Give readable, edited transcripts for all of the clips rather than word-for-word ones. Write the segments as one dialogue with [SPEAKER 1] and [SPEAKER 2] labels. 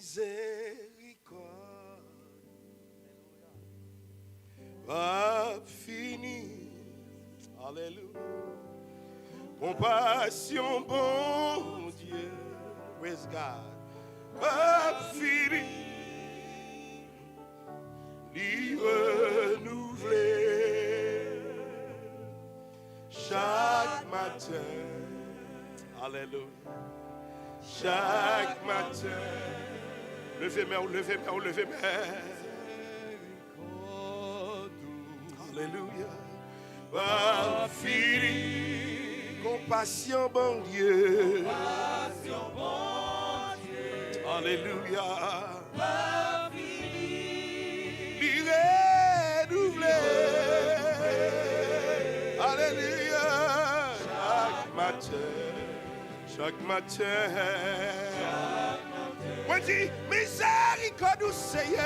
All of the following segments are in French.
[SPEAKER 1] miséricorde pas fini. Alléluia. Compassion, bon Dieu. Praise God. Pas fini. Lui renouveler chaque matin. Alléluia. Chaque matin. Levez-moi, levez-moi, levez-moi. Alléluia. Va fini. Compassion, bon Dieu. Compassion, bon Dieu. Alléluia. Va fini. Lui renouveler. Alléluia. Chaque matin. Chaque matin. Moi dis, miséricorde au Seigneur.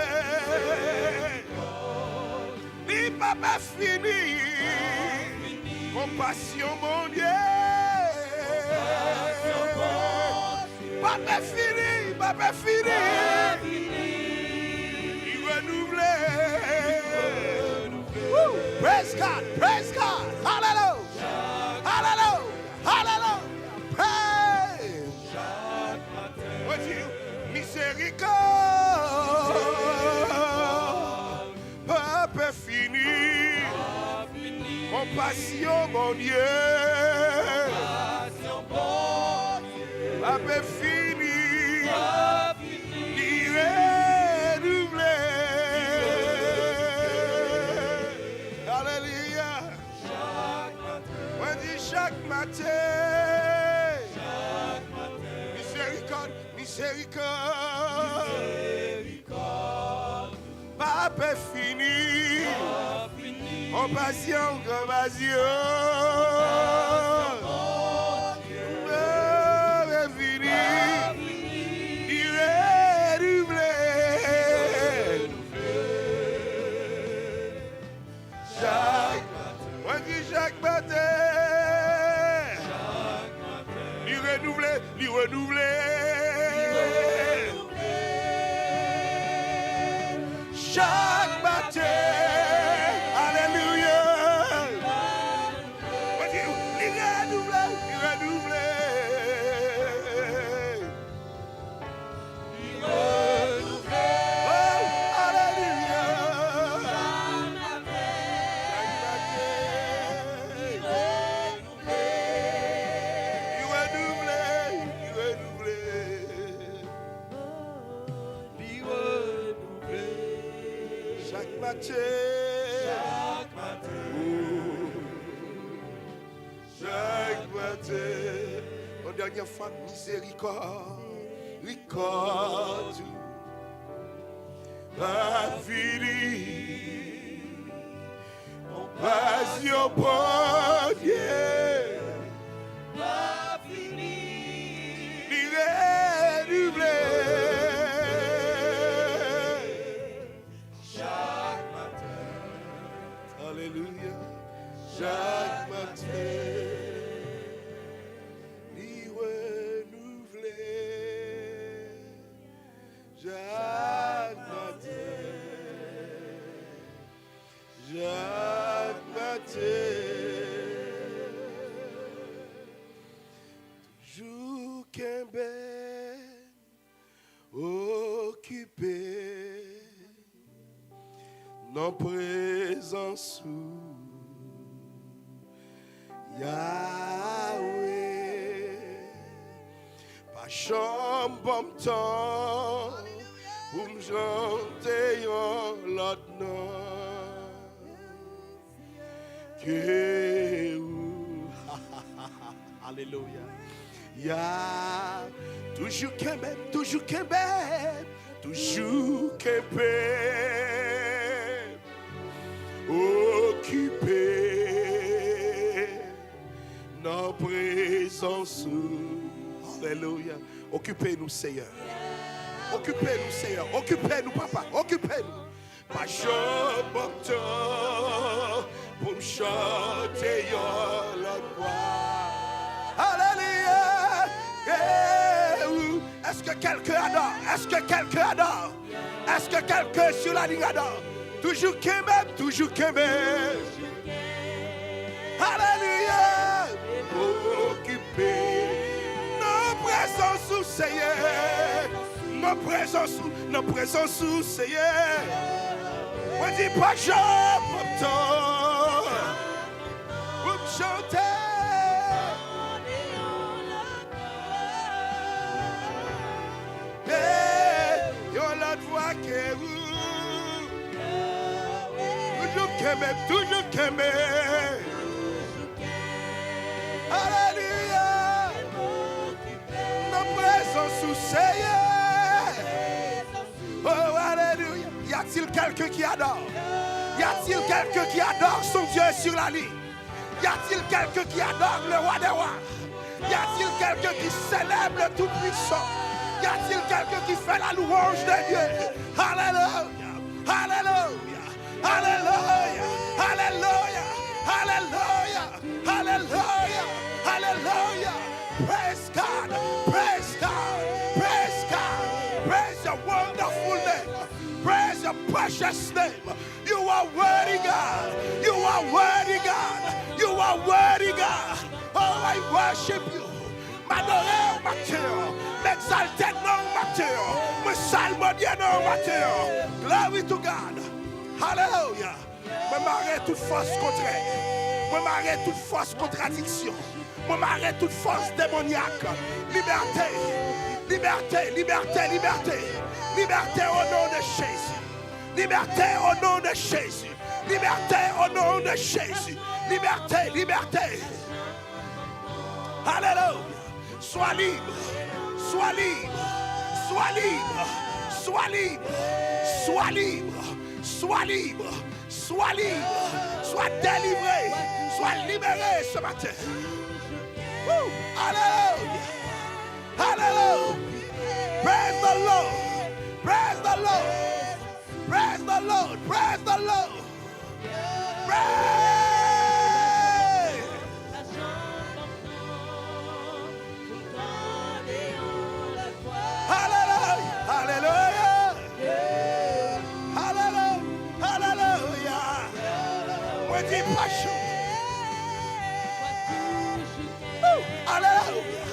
[SPEAKER 1] Ni papa fini. Compassion, mon Dieu. Papa fini. Papa fini. Il renouvelé. Praise God. Praise God. Hallelujah. Hallelujah. Hallelujah. Miséricorde, Papa fini, compassion mon Dieu, Papa fini, il renouvelé, alléluia, on dit chaque matin. Miséricorde, Papa fini, compassion, compassion, Papa fini, il renouvelé, chaque matin, il renouvelé, il renouvelé. Chaque matin, alléluia. Il renouvelle, il renouvelle. Il renouvelle. Oh, alléluia. Chaque matin, il renouvelle, il renouvelle. Chaque matin, chaque matin, une dernière fois, miséricorde, miséricorde, pas fini, compassion, bon Dieu, pas fini, renouvelé. Alléluia, chaque matin, lui renouvelé, chaque matin, toujours qu'un ben occupé. Nos présences Yahweh, pas chambre bon temps pour me chanter l'autre nom que alléluia. Ya toujours qu'un même, toujours qu'un même, toujours qu'un même. Occupez nos présences. Alléluia. Occupez-nous, Seigneur. Occupez-nous, Seigneur. Occupez-nous, Papa. Occupez-nous. Pas chambre pour chanter la gloire. Alléluia. Est-ce que quelqu'un adore? Est-ce que quelqu'un adore? Est-ce que quelqu'un sur la ligne adore? Toujours qu'aimer, toujours qu'aimer. Alléluia. Occuper nos présences sous Seigneur. Nos présences sous Seigneur. On dit pas Jean pour toi. Pour chanter. Yon la voix que vous. Toujours qu'aimer, toujours qu'aimer. Alléluia. Nos présences sous Seigneur. Oh, alléluia. Y a-t-il quelqu'un qui adore? Y a-t-il quelqu'un qui adore son Dieu sur la ligne? Y a-t-il quelqu'un qui adore le roi des rois? Y a-t-il quelqu'un qui célèbre le Tout-Puissant? Y a-t-il quelqu'un qui fait la louange de Dieu? Alléluia. Alléluia. Alléluia. Alléluia. Alléluia. Alléluia. Alléluia. Praise God. Praise God. Praise God. Praise your wonderful name. Praise your precious name. You are worthy, God. You are worthy, God. You are worthy, God. Oh, I worship you. M'adorer au matin. M'exalter non matin. Me salmodier non matin. Glory to God. Hallelujah. Me marrer toute force contraire. Me marrer toute force contradiction. Me marrer toute force démoniaque. Liberté. Liberté, liberté, liberté. Liberté au nom de Jésus. Liberté au nom de Jésus. Liberté au nom de Jésus. Liberté, liberté. Alléluia. Sois libre. Sois libre. Sois libre. Sois libre. Sois libre. Sois libre. Sois libre. Sois délivré. Sois libéré ce matin. Alléluia. Hallelujah. Praise the Lord. Praise the Lord. Praise the Lord. Praise the Lord. Praise. Hallelujah. Hallelujah. Hallelujah. Hallelujah. Moi dis pas chaud. Hallelujah.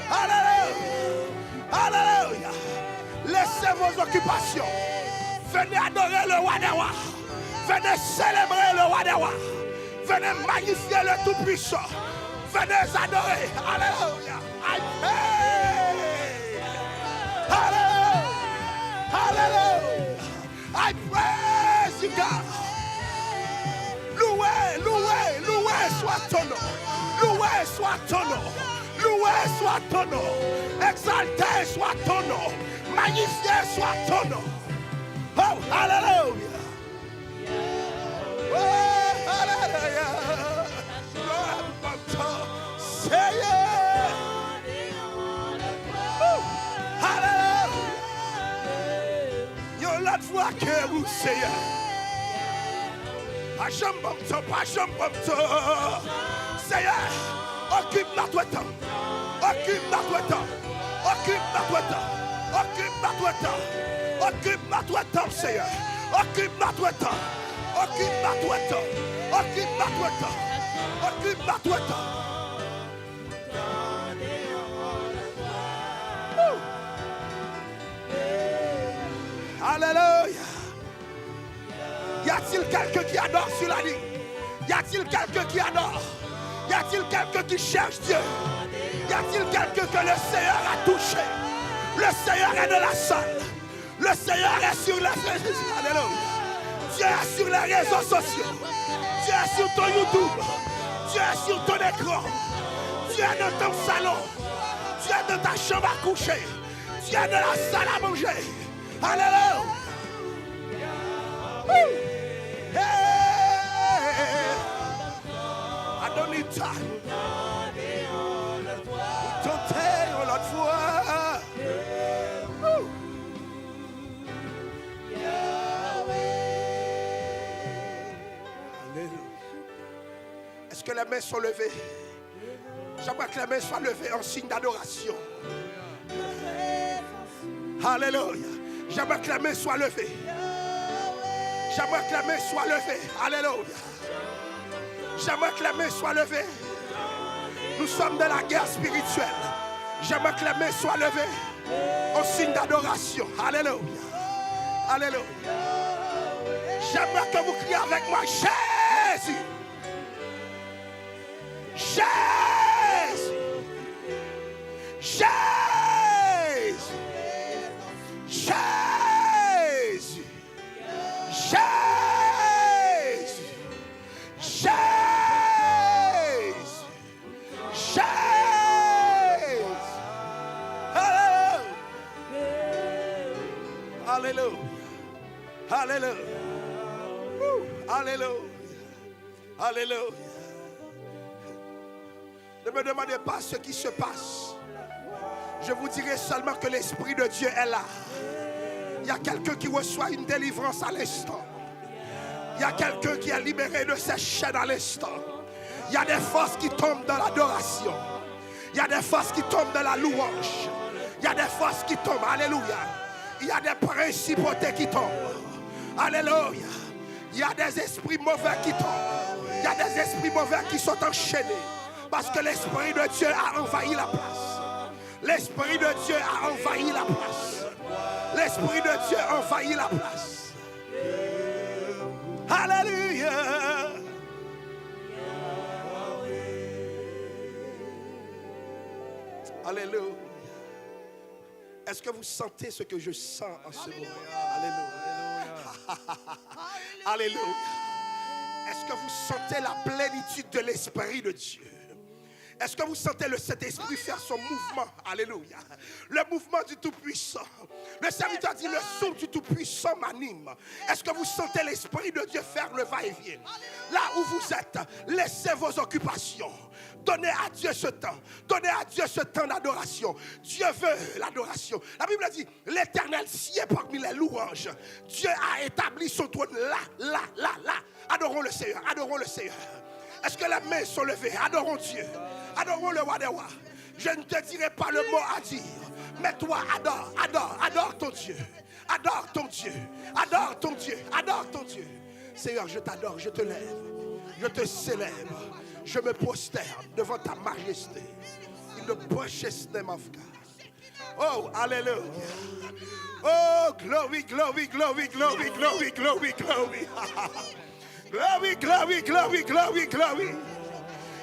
[SPEAKER 1] Hallelujah. Hallelujah. Laissez vos occupations. Venez adorer le roi des rois. Venez célébrer le roi des rois. Venez magnifier le Tout-Puissant. Venez adorer. Alléluia. Hallelujah. Hallelujah. I praise you, God. Loué, loué, loué soit ton nom. Loué soit ton nom. Loué soit ton nom. Exalté soit ton nom. Magnifié soit ton nom. Oh, hallelujah. Oh, hallelujah. Say it. Oh, hallelujah. Yon la voix que vous sayez. Pacham bamto, pacham bamto. Say it. Occupe notre temps. Occupe notre temps. Occupe notre temps. Occupe notre temps. Occupe notre temps, Seigneur. Occupe notre temps. Occupe notre temps. Occupe notre temps. Occupe notre temps. Alléluia. Y a-t-il quelqu'un qui adore sur la ligne? Y a-t-il quelqu'un qui adore? Y a-t-il quelqu'un qui cherche Dieu? Y a-t-il quelqu'un que le Seigneur a touché? Le Seigneur est dans la salle. Le Seigneur est sur les réseaux. Alléluia. Dieu est sur les réseaux sociaux. Dieu est sur ton YouTube. Dieu est sur ton écran. Dieu est dans ton salon. Dieu est dans ta chambre à coucher. Dieu est dans la salle à manger. Alléluia. Hey. I don't need time. Tenter l'autre fois. Est-ce que les mains sont levées? J'aimerais que les mains soient levées en signe d'adoration. Alléluia. J'aimerais que la main soit levée. J'aimerais que la main soit levée. Alléluia. J'aimerais que la main soit levée. Nous sommes dans la guerre spirituelle. J'aimerais que la main soit levée au signe d'adoration. Alléluia. Alléluia. J'aimerais que vous criez avec moi, Jésus. Jésus. Jésus. Jésus. Jésus. Jésus. Jésus. Alléluia. Alléluia. Alléluia. Alléluia. Ne me demandez pas ce qui se passe. Je vous dirai seulement que l'Esprit de Dieu est là. Il y a quelqu'un qui reçoit une délivrance à l'instant. Il y a quelqu'un qui est libéré de ses chaînes à l'instant. Il y a des forces qui tombent dans l'adoration. Il y a des forces qui tombent dans la louange. Il y a des forces qui tombent. Alléluia. Il y a des principautés qui tombent. Alléluia. Il y a des esprits mauvais qui tombent. Il y a des esprits mauvais qui sont enchaînés. Parce que l'Esprit de Dieu a envahi la place. L'Esprit de Dieu a envahi la place. L'Esprit de Dieu a envahi la place. Alléluia. Alléluia. Est-ce que vous sentez ce que je sens en ce moment? Alléluia. Alléluia. Est-ce que vous sentez la plénitude de l'Esprit de Dieu? Est-ce que vous sentez le Saint-Esprit faire son mouvement? Alléluia. Le mouvement du Tout-Puissant. Le serviteur dit, le son du Tout-Puissant m'anime. Est-ce que vous sentez l'Esprit de Dieu faire le va-et-vient? Là où vous êtes, laissez vos occupations. Donnez à Dieu ce temps. Donnez à Dieu ce temps d'adoration. Dieu veut l'adoration. La Bible dit, l'Éternel sied parmi les louanges. Dieu a établi son trône là. Adorons le Seigneur. Adorons le Seigneur. Est-ce que les mains sont levées? Adorons Dieu. Adorons le roi des rois. Je ne te dirai pas le mot à dire. Mais toi, adore ton Dieu. Adore ton Dieu. Adore ton Dieu. Adore ton Dieu. Seigneur, je t'adore, je te lève. Je te célèbre. Je me prosterne devant ta majesté. In the precious name of God. Oh, hallelujah. Oh, glory, glory, glory, glory, glory, glory, glory. Glory, glory, glory, glory, glory.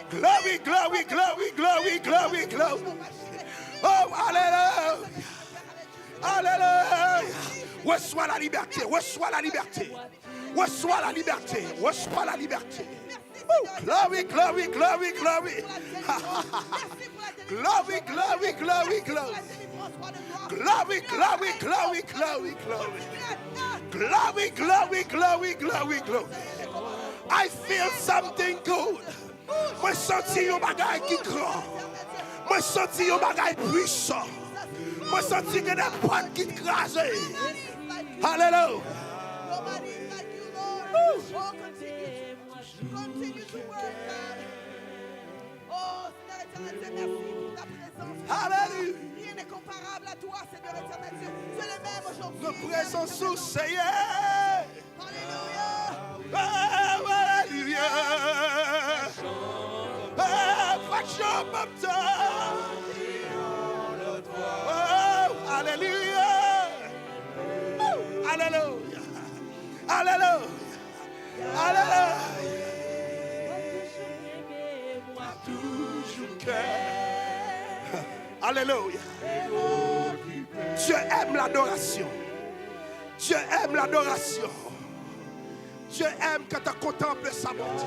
[SPEAKER 1] Glory, glory, glory, glory, glory, glory. Oh, hallelujah. Hallelujah. Reçois la liberté, reçois la liberté. Reçois la liberté, reçois la liberté. Oh, glory, glory, glory, glory. Glory, glory, glory, glory. Glory, glory, glory, glory, glory. Glory, glory, glory, glory, glory. I feel something good. Moi senti un bagay qui grand. Moi senti un bagay puissant. Moi senti que des portes qui crasent. Hallelujah.
[SPEAKER 2] Continue to work, God. Oh, Seigneur éternel, merci pour ta présence.
[SPEAKER 1] Hallelujah.
[SPEAKER 2] Rien n'est comparable à toi, Seigneur éternel Dieu. Tu es le même aujourd'hui.
[SPEAKER 1] Notre présence sous Seigneur.
[SPEAKER 2] Alléluia.
[SPEAKER 1] Oh, hallelujah. Oh, hallelujah. Oh, hallelujah. Hallelujah. Hallelujah. Alléluia. Dieu aime l'adoration. Dieu aime l'adoration. Dieu aime quand tu contemples sa bonté.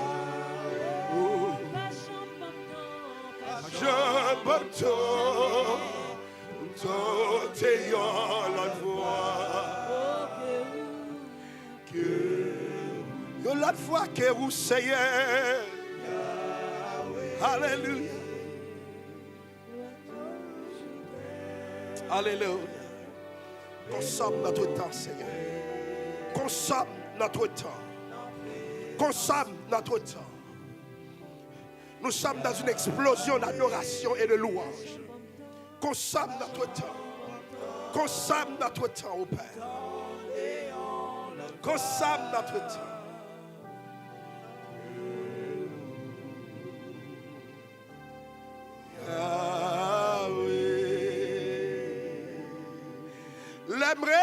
[SPEAKER 1] Je m'entends la voix que l'autre fois que vous Seigneur. Alléluia. Alléluia. Consomme notre temps, Seigneur. Consomme notre temps. Consomme notre temps. Nous sommes dans une explosion d'adoration et de louange. Consomme notre temps. Consomme notre temps, ô Père. Consomme notre temps. L'aimerait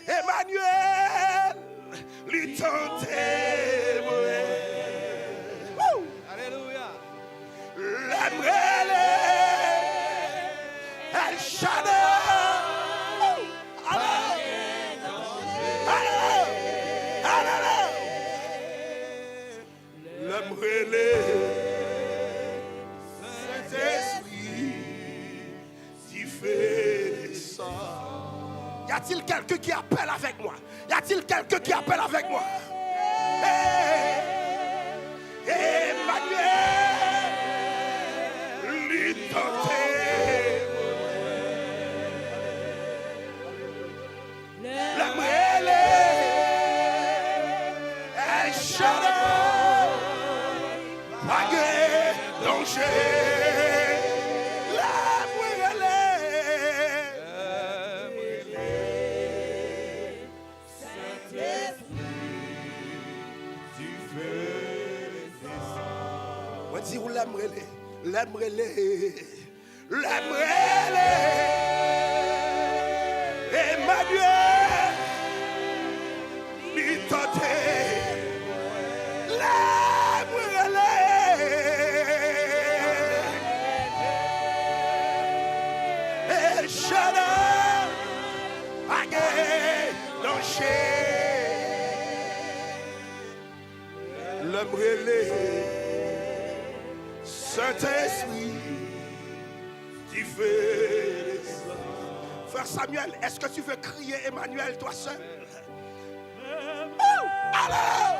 [SPEAKER 1] Emmanuel, lui tenter.
[SPEAKER 3] Alléluia.
[SPEAKER 1] L'aimerait El Shaddai. L'aimerait Saint-Esprit, si fait ça. Y a-t-il quelqu'un qui appelle avec moi? Y a-t-il quelqu'un qui appelle avec moi? Emmanuel, lui tenter. L'aimerait El Shaddai, malgré danger. Si vous l'aimerez, Emmanuel, lui tenter, El Shaddai, l'aimerait Saint-Esprit, tu fais ça. Frère Samuel, est-ce que tu veux crier Emmanuel toi seul? Alors!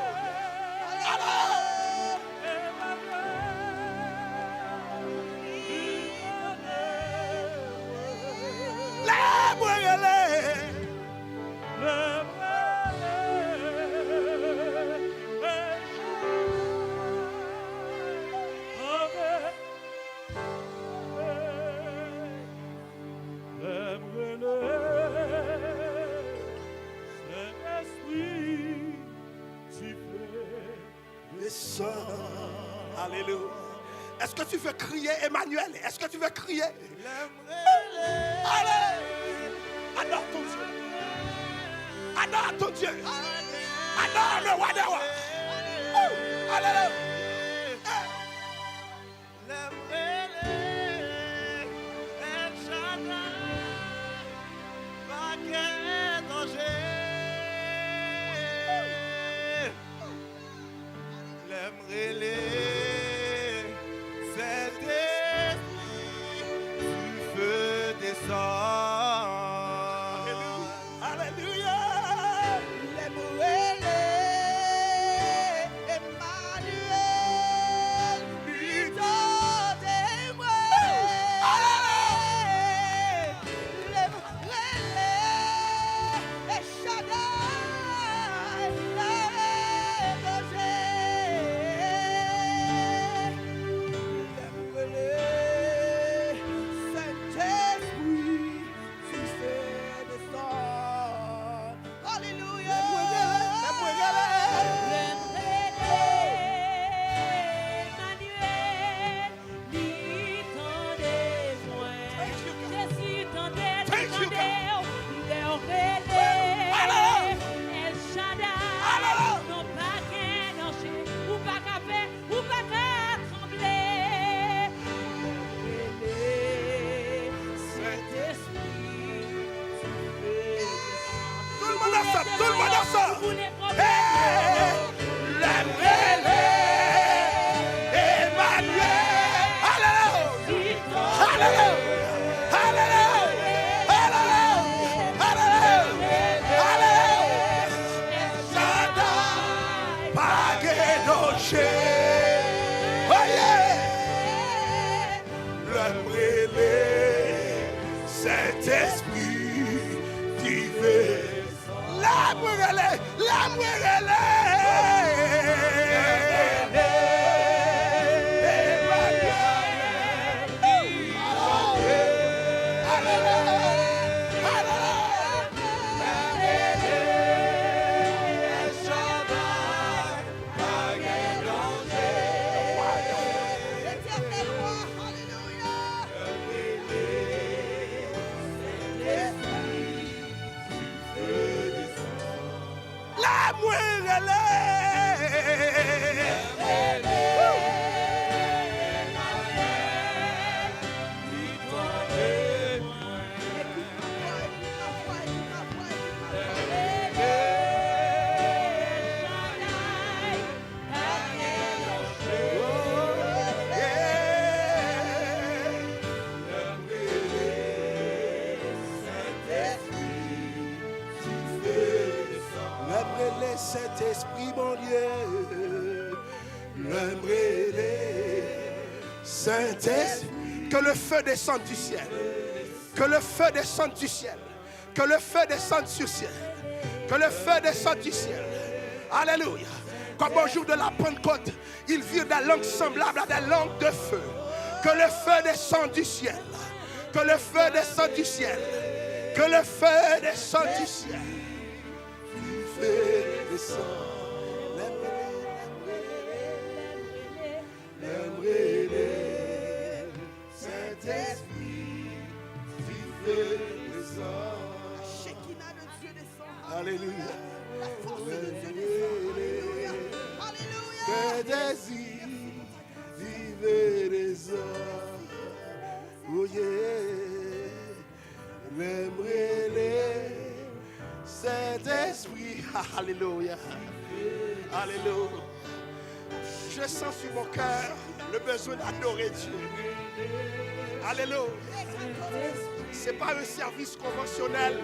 [SPEAKER 1] Alléluia. Est-ce que tu veux crier Emmanuel? Est-ce que tu veux crier? Allez! Adore ton Dieu. Adore ton Dieu. Adore le roi des rois. Alléluia. Tout le monde ensemble. Hallelujah. Saint-Esprit, mon Dieu, l'aimerai, Saint-Esprit, que le feu descende du ciel, que le feu descende du ciel, que le feu descende du ciel, que le feu descende du ciel. Alléluia. Comme au jour de la Pentecôte, ils virent des langues semblables à des langues de feu. Que le feu descende du ciel, que le feu descende du ciel, que le feu descende du ciel. Saint-Esprit, alléluia.
[SPEAKER 2] La force de Dieu descend. Alléluia. Alléluia.
[SPEAKER 1] Oh yeah. Saint-Esprit, alléluia. Alléluia. Je sens sur mon cœur le besoin d'adorer Dieu. Alléluia. Ce n'est pas un service conventionnel.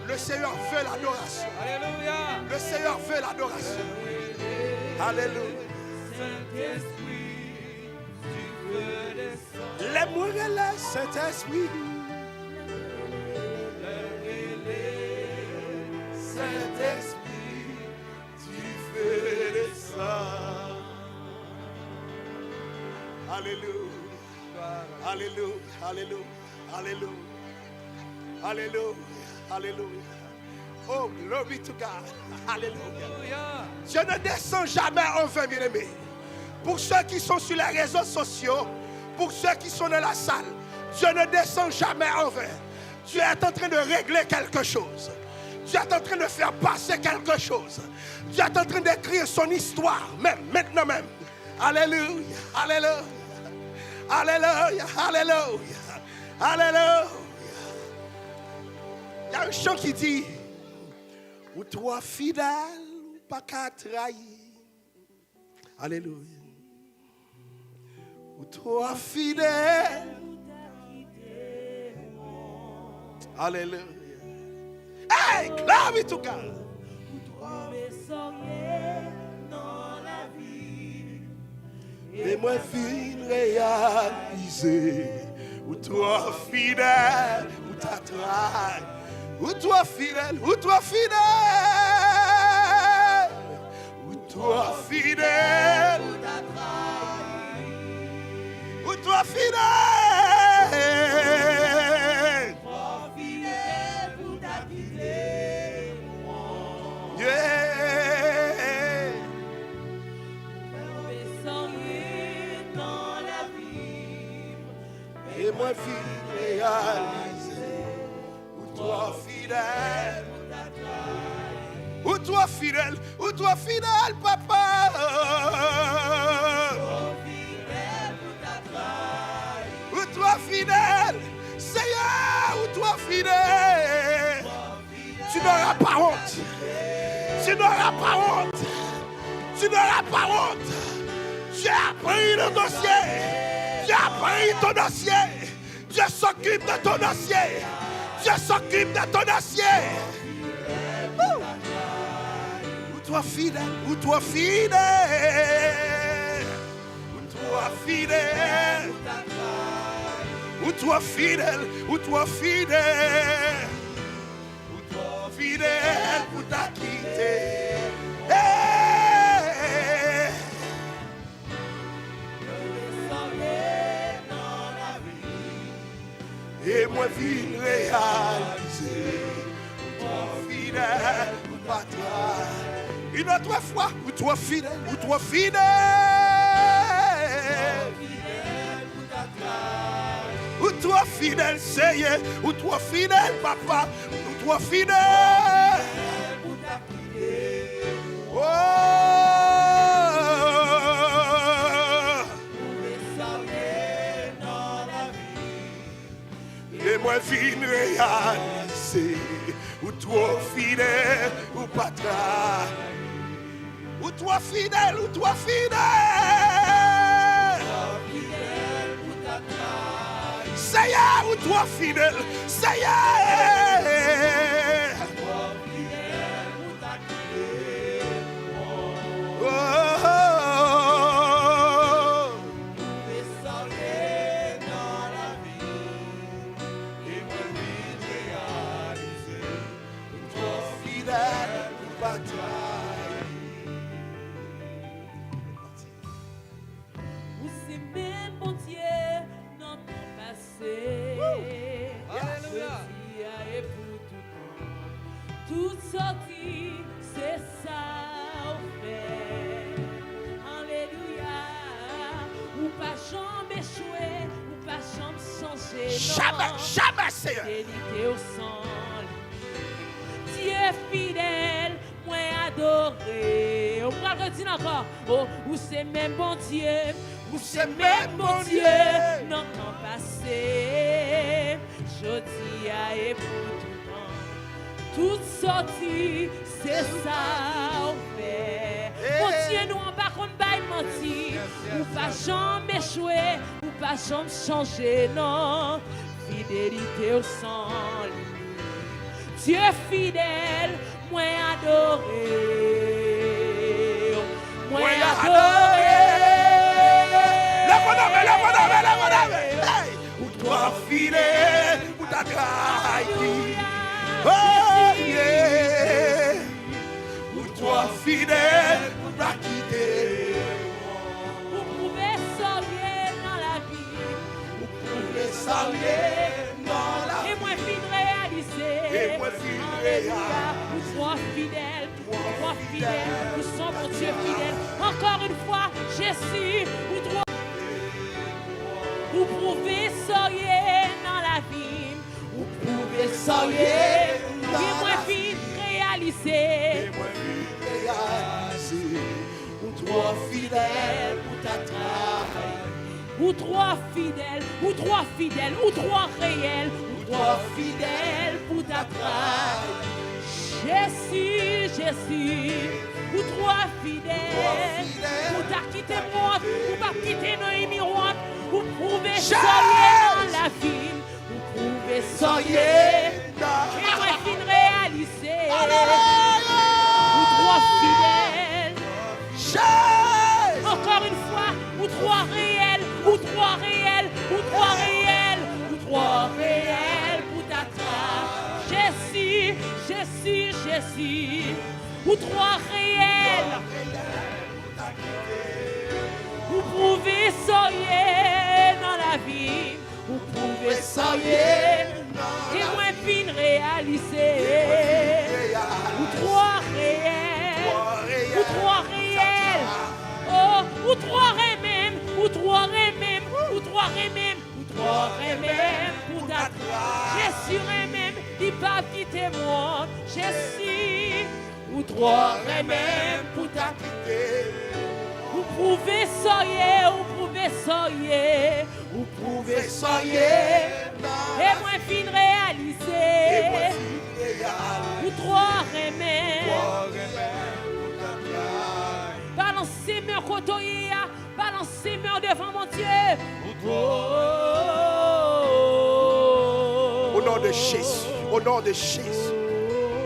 [SPEAKER 1] Le Seigneur veut l'adoration.
[SPEAKER 3] Alléluia.
[SPEAKER 1] Le Seigneur veut l'adoration. Alléluia. L'aimerai, Saint-Esprit. Saint-Esprit, tu fais descendre. Alléluia. Alléluia. Alléluia. Alléluia. Alléluia. Alléluia. Oh, glory to God. Alléluia. Dieu ne descend jamais en vain, bien-aimés. Pour ceux qui sont sur les réseaux sociaux, pour ceux qui sont dans la salle, Dieu ne descend jamais en vain. Dieu est en train de régler quelque chose. Dieu est en train de faire passer quelque chose. Dieu est en train d'écrire son histoire, même maintenant même. Alléluia. Alléluia. Alléluia. Alléluia. Alléluia. Il y a un chant qui dit, ou toi fidèle, pas qu'à trahir. Alléluia. Ou toi fidèle. Alléluia. Hey, glory to God. Et moi fin réaliser. Ou toi fidèle, ou ta trahi. Ou toi fidèle, ou toi fidèle. Ou toi fidèle, ou ta trahi. Ou toi fidèle. Toi fidèle, ou ta quitté. Yeah. Et moi fin réaliser. Ou toi fidèle, ou toi fidèle, ou toi fidèle, papa. Ou toi fidèle, Seigneur, ou toi fidèle. Tu n'auras pas honte. Tu n'auras pas honte. Tu n'auras pas honte. Tu as pris le dossier. Tu as pris ton dossier. Dieu s'occupe de ton dossier. Dieu s'occupe de ton dossier. Ou toi fidèle, ou toi fidèle. Ou toi fidèle. Ou toi fidèle, ou toi fidèle. Ou toi fidèle pour ta quitter. Hey. Et moi vine réaliser. Ou toi fidèle, ou pas toi. Une autre fois, ou toi fidèle, ou toi fidèle. Ou toi fidèle, Seigneur, ou toi fidèle, papa, ou toi fidèle. moi fin réaliser. Ou trop fidèle, ou pas trahi. Ou trop fidèle, ou trop fidèle. Seigneur, ou trop fidèle. Seigneur.
[SPEAKER 2] Toute sortie, c'est ça on fait. Alléluia. Ou pas jamais échouer, ou pas jamais changer.
[SPEAKER 1] Jamais, jamais, Seigneur.
[SPEAKER 2] Fidélité au sang. Dieu fidèle, moi adoré. On va le redire encore. Oh, ou c'est même bon Dieu, ou c'est même bon Dieu. Non, non, passé. Je dis à et pour tout temps. Toute sortie, c'est ça on fait. Mon Dieu, nous en bas qu'on baille mentir. Ou pas jamais échouer, ou pas jamais changer, non. Fidélité au sang. Dieu fidèle, moi adoré. Moi adoré.
[SPEAKER 1] Le bonhomme. Hey! Ou toi fidèle, ou ta trahi. Oh yeah. Ou toi fidèle, ou ta quitté.
[SPEAKER 2] Vous pouvez sauver dans la vie.
[SPEAKER 1] Vous pouvez saluer dans la
[SPEAKER 2] Et moi fin réalisé.
[SPEAKER 1] Et moi fin
[SPEAKER 2] Alléluia. Vous trois fidèles. Nous sommes mon Dieu fidèle. Encore une fois, Jésus. Vous trois. Vous pouvez sauver dans la vie. Vous pouvez sauver. Et moi fin réalisé.
[SPEAKER 1] Ou toi fidèle, ou ta trahi.
[SPEAKER 2] Ou trois fidèles, ou trois fidèles, ou trois réels, ou trois fidèles pour ta trahi. Jésus, ou trois fidèles, ou t'as quitté moi, ou pas quitté nos miroirs, ou pouvez soyer dans la ville, ou pouvez soyer, et moi fin réalisé, ou trois fidèles. Encore une fois, ou trois réels, ou trois réels, ou trois réels, ou trois réels pour ta trahi. Jésus, ou trois réels. Vous pouvez soyer dans la vie, vous pouvez soyer, et moins fin réaliser. Ou trois réels, ou trois réels. Oh, ou trois même, ou trois même, ou trois même, ou trois même pour ta Jésus même, il pas quitter moi. Jésus, ou trois même pour ta Vous pouvez soyer, vous pouvez soyer, vous pouvez soyer, et moins fin réaliser. Ou trois même. Balancez mes côtés, balancez mes devant mon Dieu.
[SPEAKER 1] Au nom de Jésus, au nom de Jésus,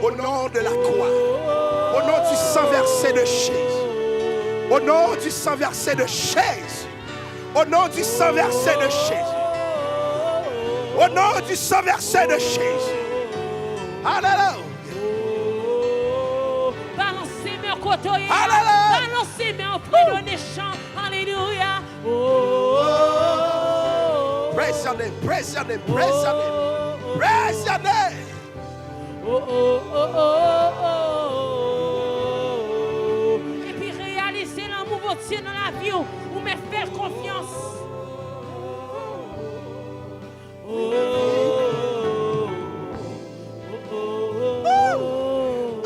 [SPEAKER 1] au nom de la croix, au nom du sang versé de Jésus, au nom du sang versé de Jésus, au nom du sang versé de Jésus, au nom du sang versé de Jésus. Alléluia.
[SPEAKER 2] Balancez-moi auprès de les chants. Alléluia.
[SPEAKER 1] Praise your name, praise your name, praise your name, praise your name.
[SPEAKER 2] Et puis réaliser l'amour de Dieu dans la vie ou me faire confiance.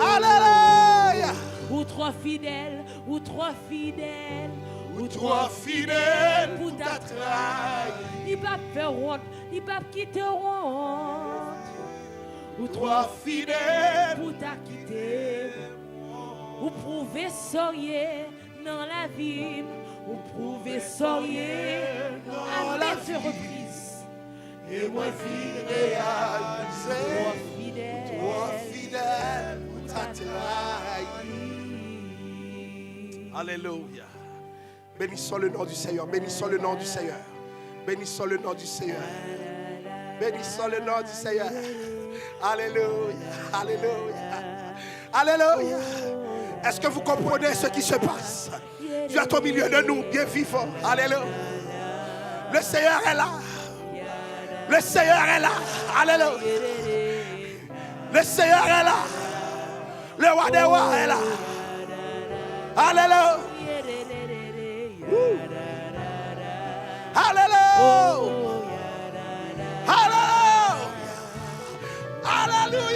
[SPEAKER 1] Alléluia.
[SPEAKER 2] Ou trois fidèles, ou trois fidèles,
[SPEAKER 1] Ou trois fidèles pour ta trahi.
[SPEAKER 2] Il va faire honte, il pas quitter honte. Ou
[SPEAKER 1] Toi fidèle
[SPEAKER 2] pour t'a quitté. Ou prouver sorier dans la vie. Ou prouver sorier dans la reprises.
[SPEAKER 1] et moi fidèle réalisé. Toi fidèle pour ta trahi. Alléluia. Bénissons le nom du Seigneur. Bénissons le nom du Seigneur. Bénissons le nom du Seigneur. Bénissons le nom du Seigneur. Alléluia. Alléluia. Alléluia. Est-ce que vous comprenez ce qui se passe? Dieu est au milieu de nous, bien vivant. Alléluia. Le Seigneur est là. Le Seigneur est là. Alléluia. Le Seigneur est là. Le roi des rois est là. Alléluia. Alléluia. Alléluia.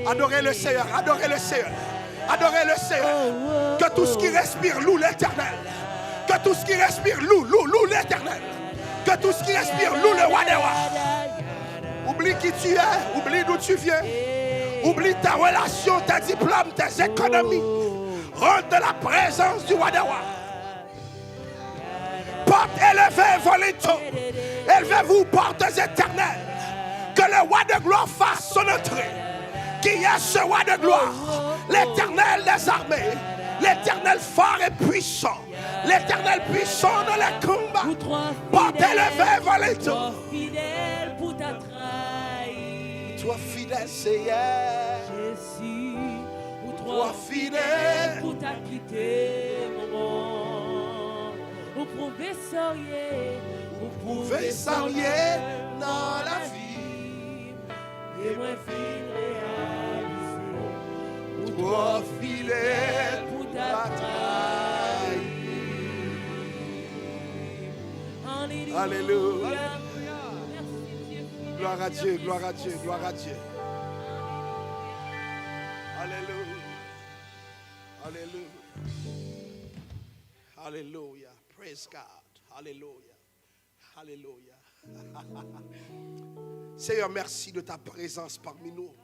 [SPEAKER 1] Adorez le Seigneur, adorez le Seigneur, adorez le Seigneur. Que tout ce qui respire loue l'Éternel. Que tout ce qui respire loue l'Éternel. Que tout ce qui respire loue le roi des rois. Oublie qui tu es, oublie d'où tu viens. Oublie ta relation, tes diplômes, tes économies. Rentre de la présence du roi des rois. Portes élevées, volito. Élevez-vous, portes éternelles. Que le roi de gloire fasse son entrée. Qui est ce roi de gloire? L'éternel des armées. L'éternel fort et puissant. L'éternel puissant dans les combats. Porte élevée, volito.
[SPEAKER 2] Toi fidèle pour ta trahi.
[SPEAKER 1] Toi fidèle, Seigneur.
[SPEAKER 2] Jésus. Ou
[SPEAKER 1] Toi fidèle
[SPEAKER 2] pour ta quitté, maman. Ou prouver sorier. Ou
[SPEAKER 1] prouver sorier dans la vie.
[SPEAKER 2] Et moi fil réalisé. Ou
[SPEAKER 1] toi fidèle
[SPEAKER 2] pour ta trahi. Alléluia.
[SPEAKER 1] Alléluia.
[SPEAKER 2] Merci Dieu.
[SPEAKER 1] Gloire à Dieu, gloire à Dieu, gloire à Dieu. Alléluia. Alléluia. Alléluia. Praise God. Alléluia. Alléluia. Seigneur, merci de ta présence parmi nous.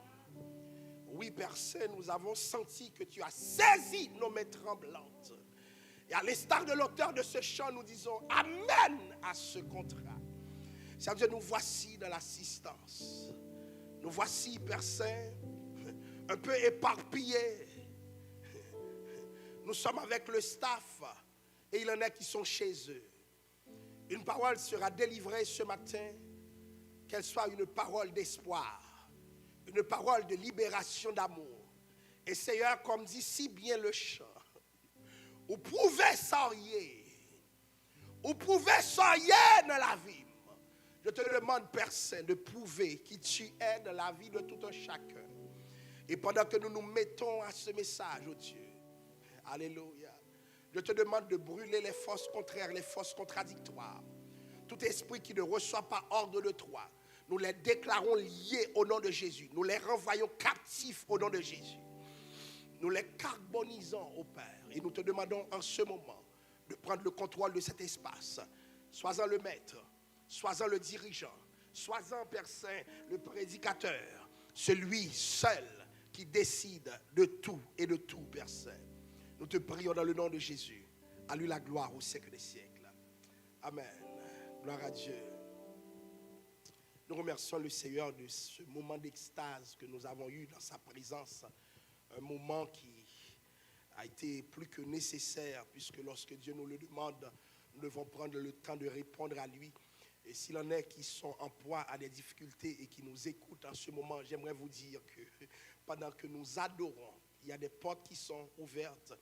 [SPEAKER 1] Oui, Père Saint, nous avons senti que tu as saisi nos mains tremblantes. Et à l'instar de l'auteur de ce chant, nous disons Amen à ce contrat. Seigneur Dieu, nous voici dans l'assistance. Nous voici, Père Saint, un peu éparpillés. Nous sommes avec le staff et il y en a qui sont chez eux. Une parole sera délivrée ce matin, qu'elle soit une parole d'espoir, une parole de libération d'amour. Et Seigneur, comme dit si bien le chant, vous pouvez s'orier, vous pouvez s'orier dans la vie. Je te demande, Père Saint, de prouver qui tu es dans la vie de tout un chacun. Et pendant que nous nous mettons à ce message, oh Dieu, alléluia, je te demande de brûler les forces contraires, les forces contradictoires. Tout esprit qui ne reçoit pas ordre de toi, nous les déclarons liés au nom de Jésus. Nous les renvoyons captifs au nom de Jésus. Nous les carbonisons au Père. Et nous te demandons en ce moment de prendre le contrôle de cet espace. Sois-en le maître, sois-en le dirigeant, sois-en, Père Saint, le prédicateur, celui seul qui décide de tout et de tout, Père Saint. Nous te prions dans le nom de Jésus. À lui la gloire au siècle des siècles. Amen. Gloire à Dieu. Nous remercions le Seigneur de ce moment d'extase que nous avons eu dans sa présence. Un moment qui a été plus que nécessaire, puisque lorsque Dieu nous le demande, nous devons prendre le temps de répondre à lui. Et s'il en est qui sont en proie à des difficultés et qui nous écoutent en ce moment, j'aimerais vous dire que pendant que nous adorons, il y a des portes qui sont ouvertes.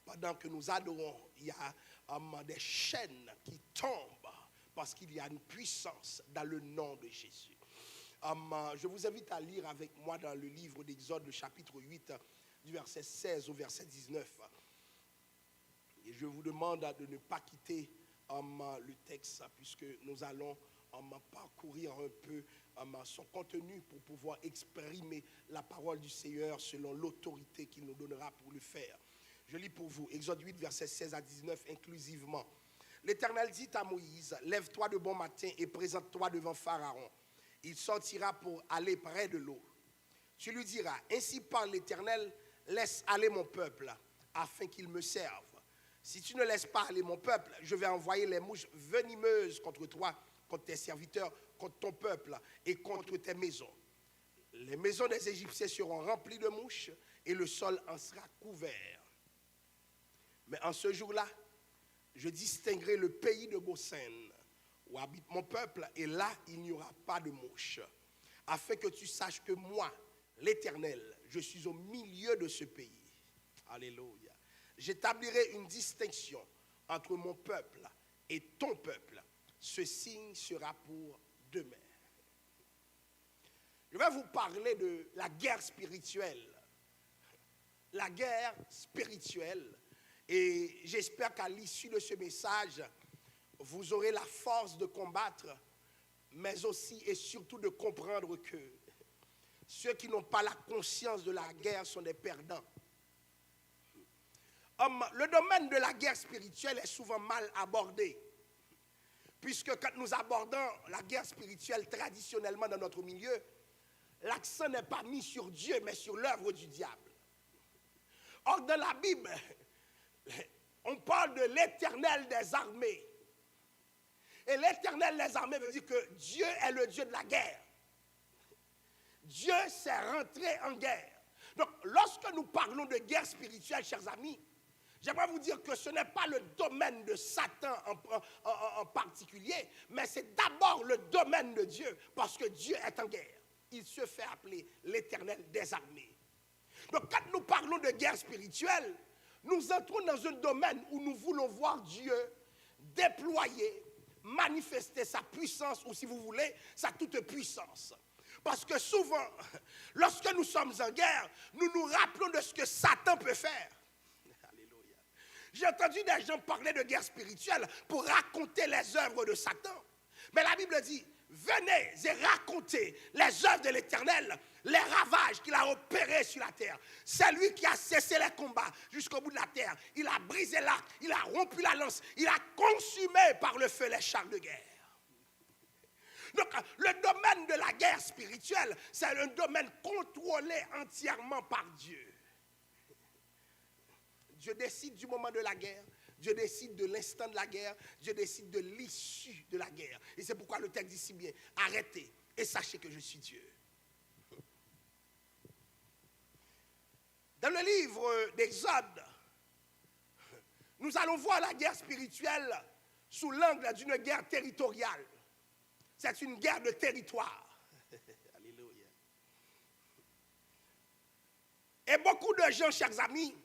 [SPEAKER 1] Pendant que nous adorons, il y a des chaînes qui tombent parce qu'il y a une puissance dans le nom de Jésus. Je vous invite à lire avec moi dans le livre d'Exode, le chapitre 8, du verset 16 au verset 19. Et je vous demande de ne pas quitter le texte, puisque nous allons parcourir un peu son contenu pour pouvoir exprimer la parole du Seigneur selon l'autorité qu'il nous donnera pour le faire. Je lis pour vous Exode 8, versets 16 à 19 inclusivement. L'Éternel dit à Moïse, lève-toi de bon matin et présente-toi devant Pharaon. Il sortira pour aller près de l'eau. Tu lui diras, ainsi parle l'Éternel, laisse aller mon peuple, afin qu'il me serve. Si tu ne laisses pas aller mon peuple, je vais envoyer les mouches venimeuses contre toi, contre tes serviteurs, contre ton peuple et contre tes maisons. Les maisons des Égyptiens seront remplies de mouches et le sol en sera couvert. Mais en ce jour-là, je distinguerai le pays de Goshen, où habite mon peuple, et là, il n'y aura pas de mouches, afin que tu saches que moi, l'Éternel, je suis au milieu de ce pays. Alléluia. J'établirai une distinction entre mon peuple et ton peuple. Ce signe sera pour demain. Je vais vous parler de la guerre spirituelle. La guerre spirituelle. Et j'espère qu'à l'issue de ce message, vous aurez la force de combattre, mais aussi et surtout de comprendre que ceux qui n'ont pas la conscience de la guerre sont des perdants. Le domaine de la guerre spirituelle est souvent mal abordé, puisque quand nous abordons la guerre spirituelle traditionnellement dans notre milieu, l'accent n'est pas mis sur Dieu, mais sur l'œuvre du diable. Or, dans la Bible, on parle de l'Éternel des armées. Et l'Éternel des armées veut dire que Dieu est le Dieu de la guerre. Dieu s'est rentré en guerre. Donc, lorsque nous parlons de guerre spirituelle, chers amis, j'aimerais vous dire que ce n'est pas le domaine de Satan en particulier, mais c'est d'abord le domaine de Dieu, parce que Dieu est en guerre. Il se fait appeler l'Éternel des armées. Donc, quand nous parlons de guerre spirituelle, nous entrons dans un domaine où nous voulons voir Dieu déployer, manifester sa puissance, ou si vous voulez, sa toute puissance. Parce que souvent, lorsque nous sommes en guerre, nous nous rappelons de ce que Satan peut faire. Alléluia. J'ai entendu des gens parler de guerre spirituelle pour raconter les œuvres de Satan. Mais la Bible dit, venez et racontez les œuvres de l'Éternel, les ravages qu'il a opérés sur la terre. C'est lui qui a cessé les combats jusqu'au bout de la terre. Il a brisé l'arc, il a rompu la lance, il a consumé par le feu les chars de guerre. Donc, le domaine de la guerre spirituelle, c'est un domaine contrôlé entièrement par Dieu. Dieu décide du moment de la guerre, Dieu décide de l'instant de la guerre, Dieu décide de l'issue de la guerre. Et c'est pourquoi le texte dit si bien, arrêtez et sachez que je suis Dieu. Dans le livre d'Exode, nous allons voir la guerre spirituelle sous l'angle d'une guerre territoriale. C'est une guerre de territoire. Alléluia. Et beaucoup de gens, chers amis,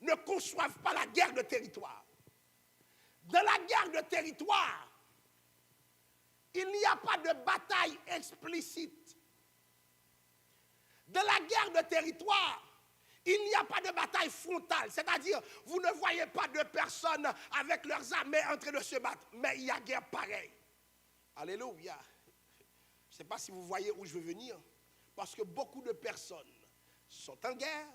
[SPEAKER 1] ne conçoivent pas la guerre de territoire. Dans la guerre de territoire, il n'y a pas de bataille explicite. Dans la guerre de territoire, il n'y a pas de bataille frontale. C'est-à-dire, vous ne voyez pas de personnes avec leurs armées en train de se battre. Mais il y a guerre pareille. Alléluia. Je ne sais pas si vous voyez où je veux venir. Parce que beaucoup de personnes sont en guerre.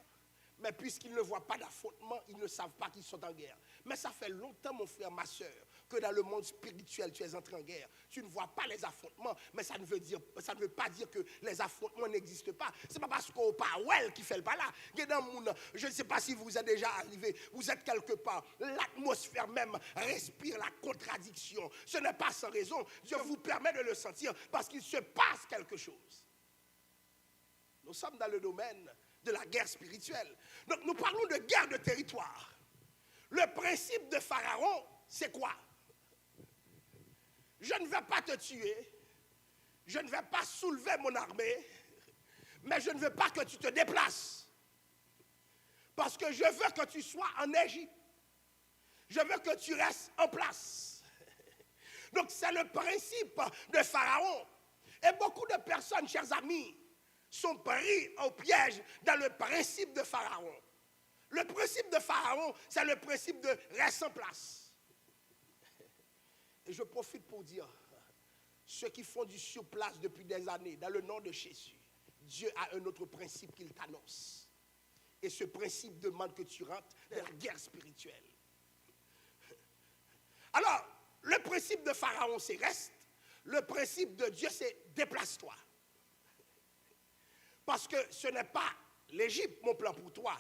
[SPEAKER 1] Mais puisqu'ils ne voient pas d'affrontement, ils ne savent pas qu'ils sont en guerre. Mais ça fait longtemps, mon frère, ma soeur, que dans le monde spirituel, tu es entré en guerre. Tu ne vois pas les affrontements, mais ça ne veut pas dire que les affrontements n'existent pas. Ce n'est pas parce qu'on parle qui fait le pas là. Je ne sais pas si vous êtes déjà arrivé, vous êtes quelque part. L'atmosphère même respire la contradiction. Ce n'est pas sans raison. Dieu vous permet de le sentir parce qu'il se passe quelque chose. Nous sommes dans le domaine de la guerre spirituelle. Donc nous parlons de guerre de territoire. Le principe de Pharaon, c'est quoi? Je ne vais pas te tuer, je ne vais pas soulever mon armée, mais je ne veux pas que tu te déplaces. Parce que je veux que tu sois en Égypte. Je veux que tu restes en place. Donc c'est le principe de Pharaon. Et beaucoup de personnes, chers amis, sont pris au piège dans le principe de Pharaon. Le principe de Pharaon, c'est le principe de reste en place. Et je profite pour dire ceux qui font du surplace depuis des années, dans le nom de Jésus, Dieu a un autre principe qu'il t'annonce. Et ce principe demande que tu rentres dans la guerre spirituelle. Alors, le principe de Pharaon, c'est reste. Le principe de Dieu, c'est déplace-toi. Parce que ce n'est pas l'Égypte, mon plan pour toi,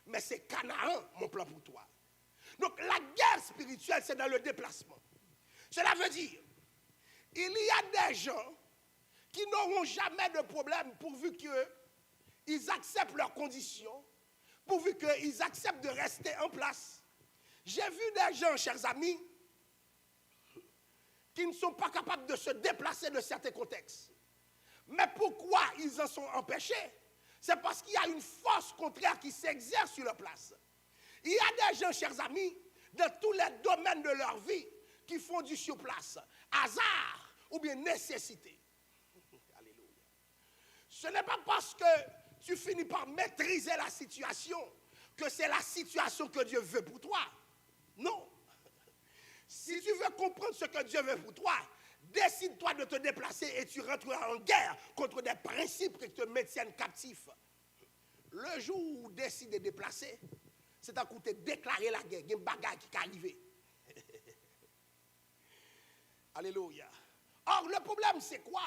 [SPEAKER 1] mais c'est Canaan, mon plan pour toi. Donc, la guerre spirituelle, c'est dans le déplacement. Cela veut dire, il y a des gens qui n'auront jamais de problème pourvu qu'ils acceptent leurs conditions, pourvu qu'ils acceptent de rester en place. J'ai vu des gens, chers amis, qui ne sont pas capables de se déplacer de certains contextes. Mais pourquoi ils en sont empêchés? C'est parce qu'il y a une force contraire qui s'exerce sur leur place. Il y a des gens, chers amis, dans tous les domaines de leur vie, qui font du surplace, hasard ou bien nécessité. Alléluia. Ce n'est pas parce que tu finis par maîtriser la situation que c'est la situation que Dieu veut pour toi. Non. Si tu veux comprendre ce que Dieu veut pour toi, décide-toi de te déplacer et tu rentreras en guerre contre des principes qui te maintiennent captif. Le jour où tu décides de déplacer, c'est à coup de déclarer la guerre. Il y a une bagarre qui est arrivée. Alléluia. Or, le problème, c'est quoi?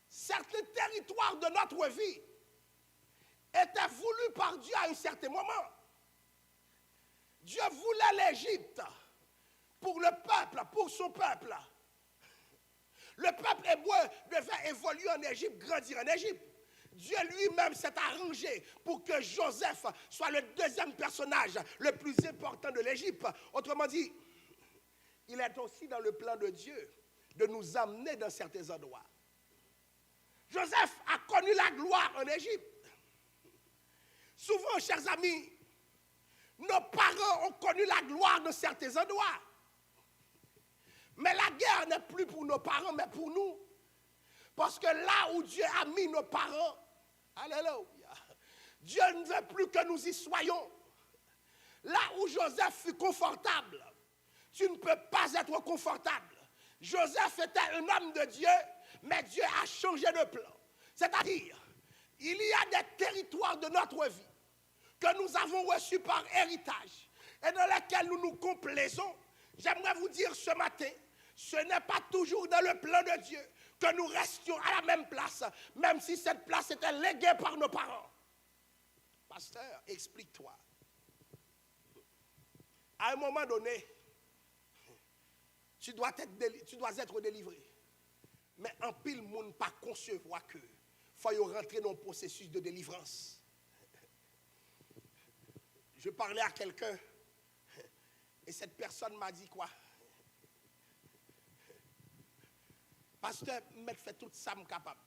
[SPEAKER 1] Certains territoires de notre vie étaient voulus par Dieu à un certain moment. Dieu voulait l'Égypte pour le peuple, pour son peuple. Le peuple hébreu devait évoluer en Égypte, grandir en Égypte. Dieu lui-même s'est arrangé pour que Joseph soit le deuxième personnage le plus important de l'Égypte. Autrement dit, il est aussi dans le plan de Dieu de nous amener dans certains endroits. Joseph a connu la gloire en Égypte. Souvent, chers amis, nos parents ont connu la gloire dans certains endroits. Mais la guerre n'est plus pour nos parents, mais pour nous. Parce que là où Dieu a mis nos parents, alléluia, Dieu ne veut plus que nous y soyons. Là où Joseph fut confortable, tu ne peux pas être confortable. Joseph était un homme de Dieu, mais Dieu a changé de plan. C'est-à-dire, il y a des territoires de notre vie que nous avons reçus par héritage et dans lesquels nous nous complaisons. J'aimerais vous dire ce matin, ce n'est pas toujours dans le plan de Dieu que nous restions à la même place, même si cette place était léguée par nos parents. Pasteur, explique-toi. À un moment donné, tu dois être délivré. Mais en pile, monde pas concevoir que faut rentrer dans le processus de délivrance. Je parlais à quelqu'un et cette personne m'a dit quoi? Pasteur, je fais tout ça, je suis capable.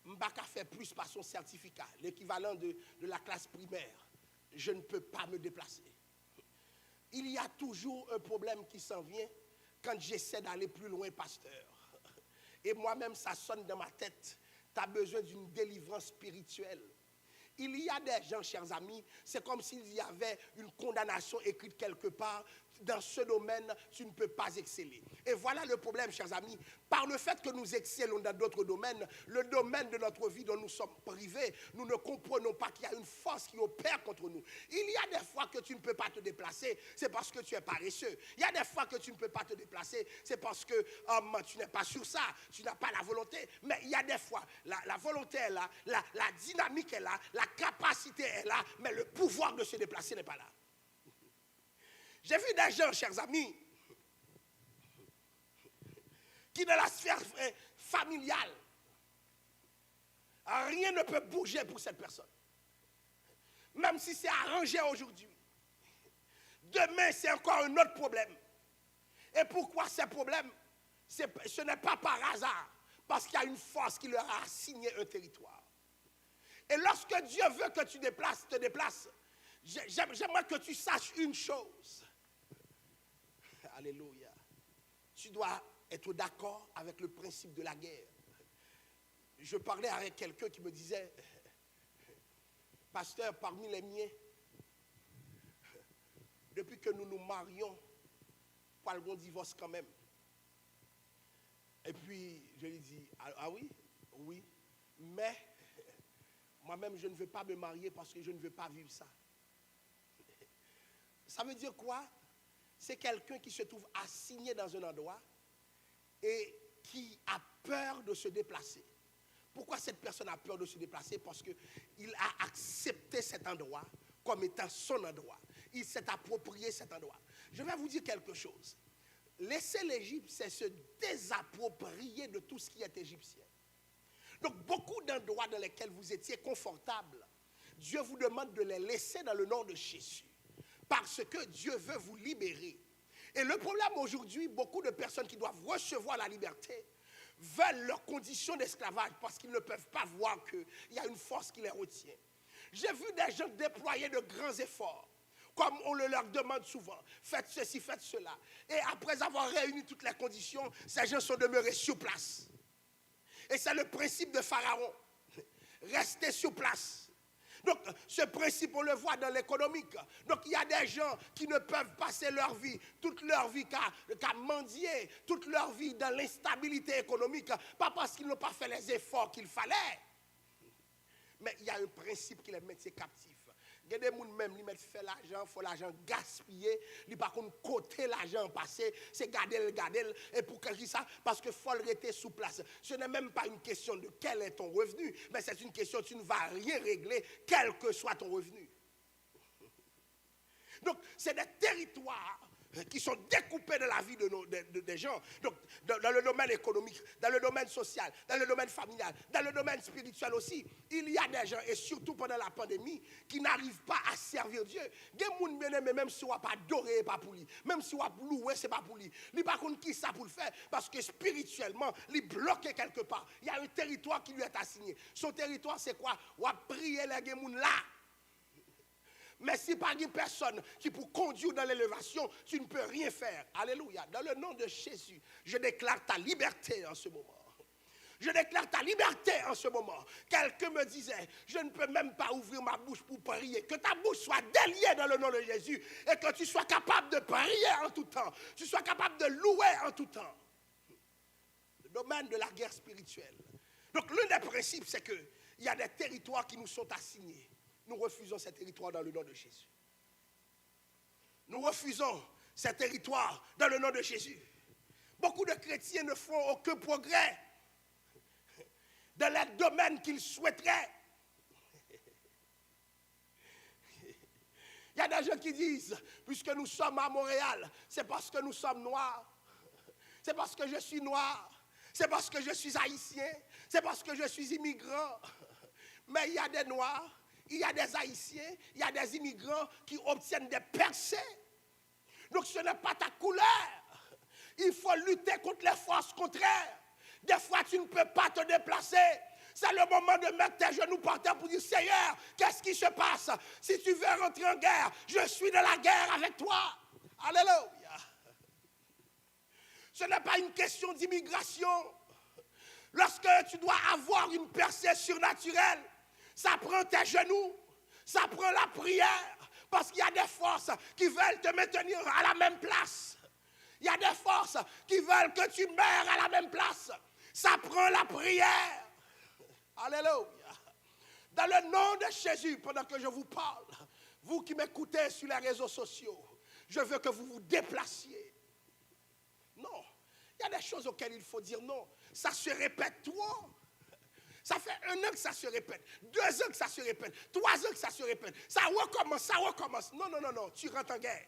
[SPEAKER 1] Je ne peux pas faire plus par son certificat, l'équivalent de la classe primaire. Je ne peux pas me déplacer. Il y a toujours un problème qui s'en vient quand j'essaie d'aller plus loin, pasteur. Et moi-même, ça sonne dans ma tête. Tu as besoin d'une délivrance spirituelle. Il y a des gens, chers amis, c'est comme s'il y avait une condamnation écrite quelque part. Dans ce domaine, tu ne peux pas exceller. Et voilà le problème, chers amis. Par le fait que nous excellons dans d'autres domaines, le domaine de notre vie dont nous sommes privés, nous ne comprenons pas qu'il y a une force qui opère contre nous. Il y a des fois que tu ne peux pas te déplacer, c'est parce que tu es paresseux. Il y a des fois que tu ne peux pas te déplacer, c'est parce que tu n'es pas sur ça, tu n'as pas la volonté. Mais il y a des fois, la volonté est là, la dynamique est là, la capacité est là, mais le pouvoir de se déplacer n'est pas là. J'ai vu des gens, chers amis, qui dans la sphère familiale, rien ne peut bouger pour cette personne. Même si c'est arrangé aujourd'hui. Demain, c'est encore un autre problème. Et pourquoi ces problèmes? Ce n'est pas par hasard, parce qu'il y a une force qui leur a assigné un territoire. Et lorsque Dieu veut que tu te déplaces, j'aimerais que tu saches une chose. Alléluia. Tu dois être d'accord avec le principe de la guerre. Je parlais avec quelqu'un qui me disait, pasteur, parmi les miens, depuis que nous nous marions, pas le bon divorce quand même. Et puis, je lui dis, ah oui, oui, mais moi-même, je ne veux pas me marier parce que je ne veux pas vivre ça. Ça veut dire quoi? C'est quelqu'un qui se trouve assigné dans un endroit et qui a peur de se déplacer. Pourquoi cette personne a peur de se déplacer? Parce qu'il a accepté cet endroit comme étant son endroit. Il s'est approprié cet endroit. Je vais vous dire quelque chose. Laisser l'Égypte, c'est se désapproprier de tout ce qui est égyptien. Donc, beaucoup d'endroits dans lesquels vous étiez confortable, Dieu vous demande de les laisser dans le nom de Jésus. Parce que Dieu veut vous libérer. Et le problème aujourd'hui, beaucoup de personnes qui doivent recevoir la liberté veulent leurs conditions d'esclavage parce qu'ils ne peuvent pas voir qu'il y a une force qui les retient. J'ai vu des gens déployer de grands efforts, comme on le leur demande souvent. Faites ceci, faites cela. Et après avoir réuni toutes les conditions, ces gens sont demeurés sur place. Et c'est le principe de Pharaon. Rester sur place. Donc, ce principe, on le voit dans l'économique. Donc, il y a des gens qui ne peuvent passer leur vie, toute leur vie qu'à mendier, toute leur vie dans l'instabilité économique, pas parce qu'ils n'ont pas fait les efforts qu'il fallait. Mais il y a un principe qui les met captifs. Il y a des gens même qui mettent fait l'argent, il faut l'argent gaspiller, ils par contre côté l'argent passé, c'est garder, et pour quelque ça, parce que faut le rester sous place. Ce n'est même pas une question de quel est ton revenu, mais c'est une question, tu ne vas rien régler, quel que soit ton revenu. Donc, c'est des territoires qui sont découpés de la vie des gens. Donc, dans le domaine économique, dans le domaine social, dans le domaine familial, dans le domaine spirituel aussi, il y a des gens, et surtout pendant la pandémie, qui n'arrivent pas à servir Dieu. Des gens bien-aimés, même si on n'a pas adoré, pas pour lui. Même si on a loué, c'est pas pour lui. Il par contre qui ça pour le faire? Parce que spirituellement, il est bloqué quelque part. Il y a un territoire qui lui est assigné. Son territoire, c'est quoi? On a prié les gens là. Mais si pas une personne qui pour conduire dans l'élévation, tu ne peux rien faire. Alléluia. Dans le nom de Jésus, je déclare ta liberté en ce moment. Je déclare ta liberté en ce moment. Quelqu'un me disait, je ne peux même pas ouvrir ma bouche pour prier. Que ta bouche soit déliée dans le nom de Jésus et que tu sois capable de prier en tout temps. Tu sois capable de louer en tout temps. Le domaine de la guerre spirituelle. Donc l'un des principes, c'est qu'il y a des territoires qui nous sont assignés. Nous refusons ces territoires dans le nom de Jésus. Nous refusons ces territoires dans le nom de Jésus. Beaucoup de chrétiens ne font aucun progrès dans les domaines qu'ils souhaiteraient. Il y a des gens qui disent, puisque nous sommes à Montréal, c'est parce que nous sommes noirs. C'est parce que je suis noir. C'est parce que je suis haïtien. C'est parce que je suis immigrant. Mais il y a des noirs. Il y a des Haïtiens, il y a des immigrants qui obtiennent des percées. Donc ce n'est pas ta couleur. Il faut lutter contre les forces contraires. Des fois, tu ne peux pas te déplacer. C'est le moment de mettre tes genoux par terre pour dire, Seigneur, qu'est-ce qui se passe? Si tu veux rentrer en guerre, je suis dans la guerre avec toi. Alléluia. Ce n'est pas une question d'immigration. Lorsque tu dois avoir une percée surnaturelle, ça prend tes genoux, ça prend la prière, parce qu'il y a des forces qui veulent te maintenir à la même place. Il y a des forces qui veulent que tu meurs à la même place. Ça prend la prière. Alléluia. Dans le nom de Jésus, pendant que je vous parle, vous qui m'écoutez sur les réseaux sociaux, je veux que vous vous déplaciez. Non, il y a des choses auxquelles il faut dire non. Ça se répète trop. Ça fait 1 an que ça se répète, 2 ans que ça se répète, 3 ans que ça se répète. Ça recommence, ça recommence. Non, non, non, non, tu rentres en guerre.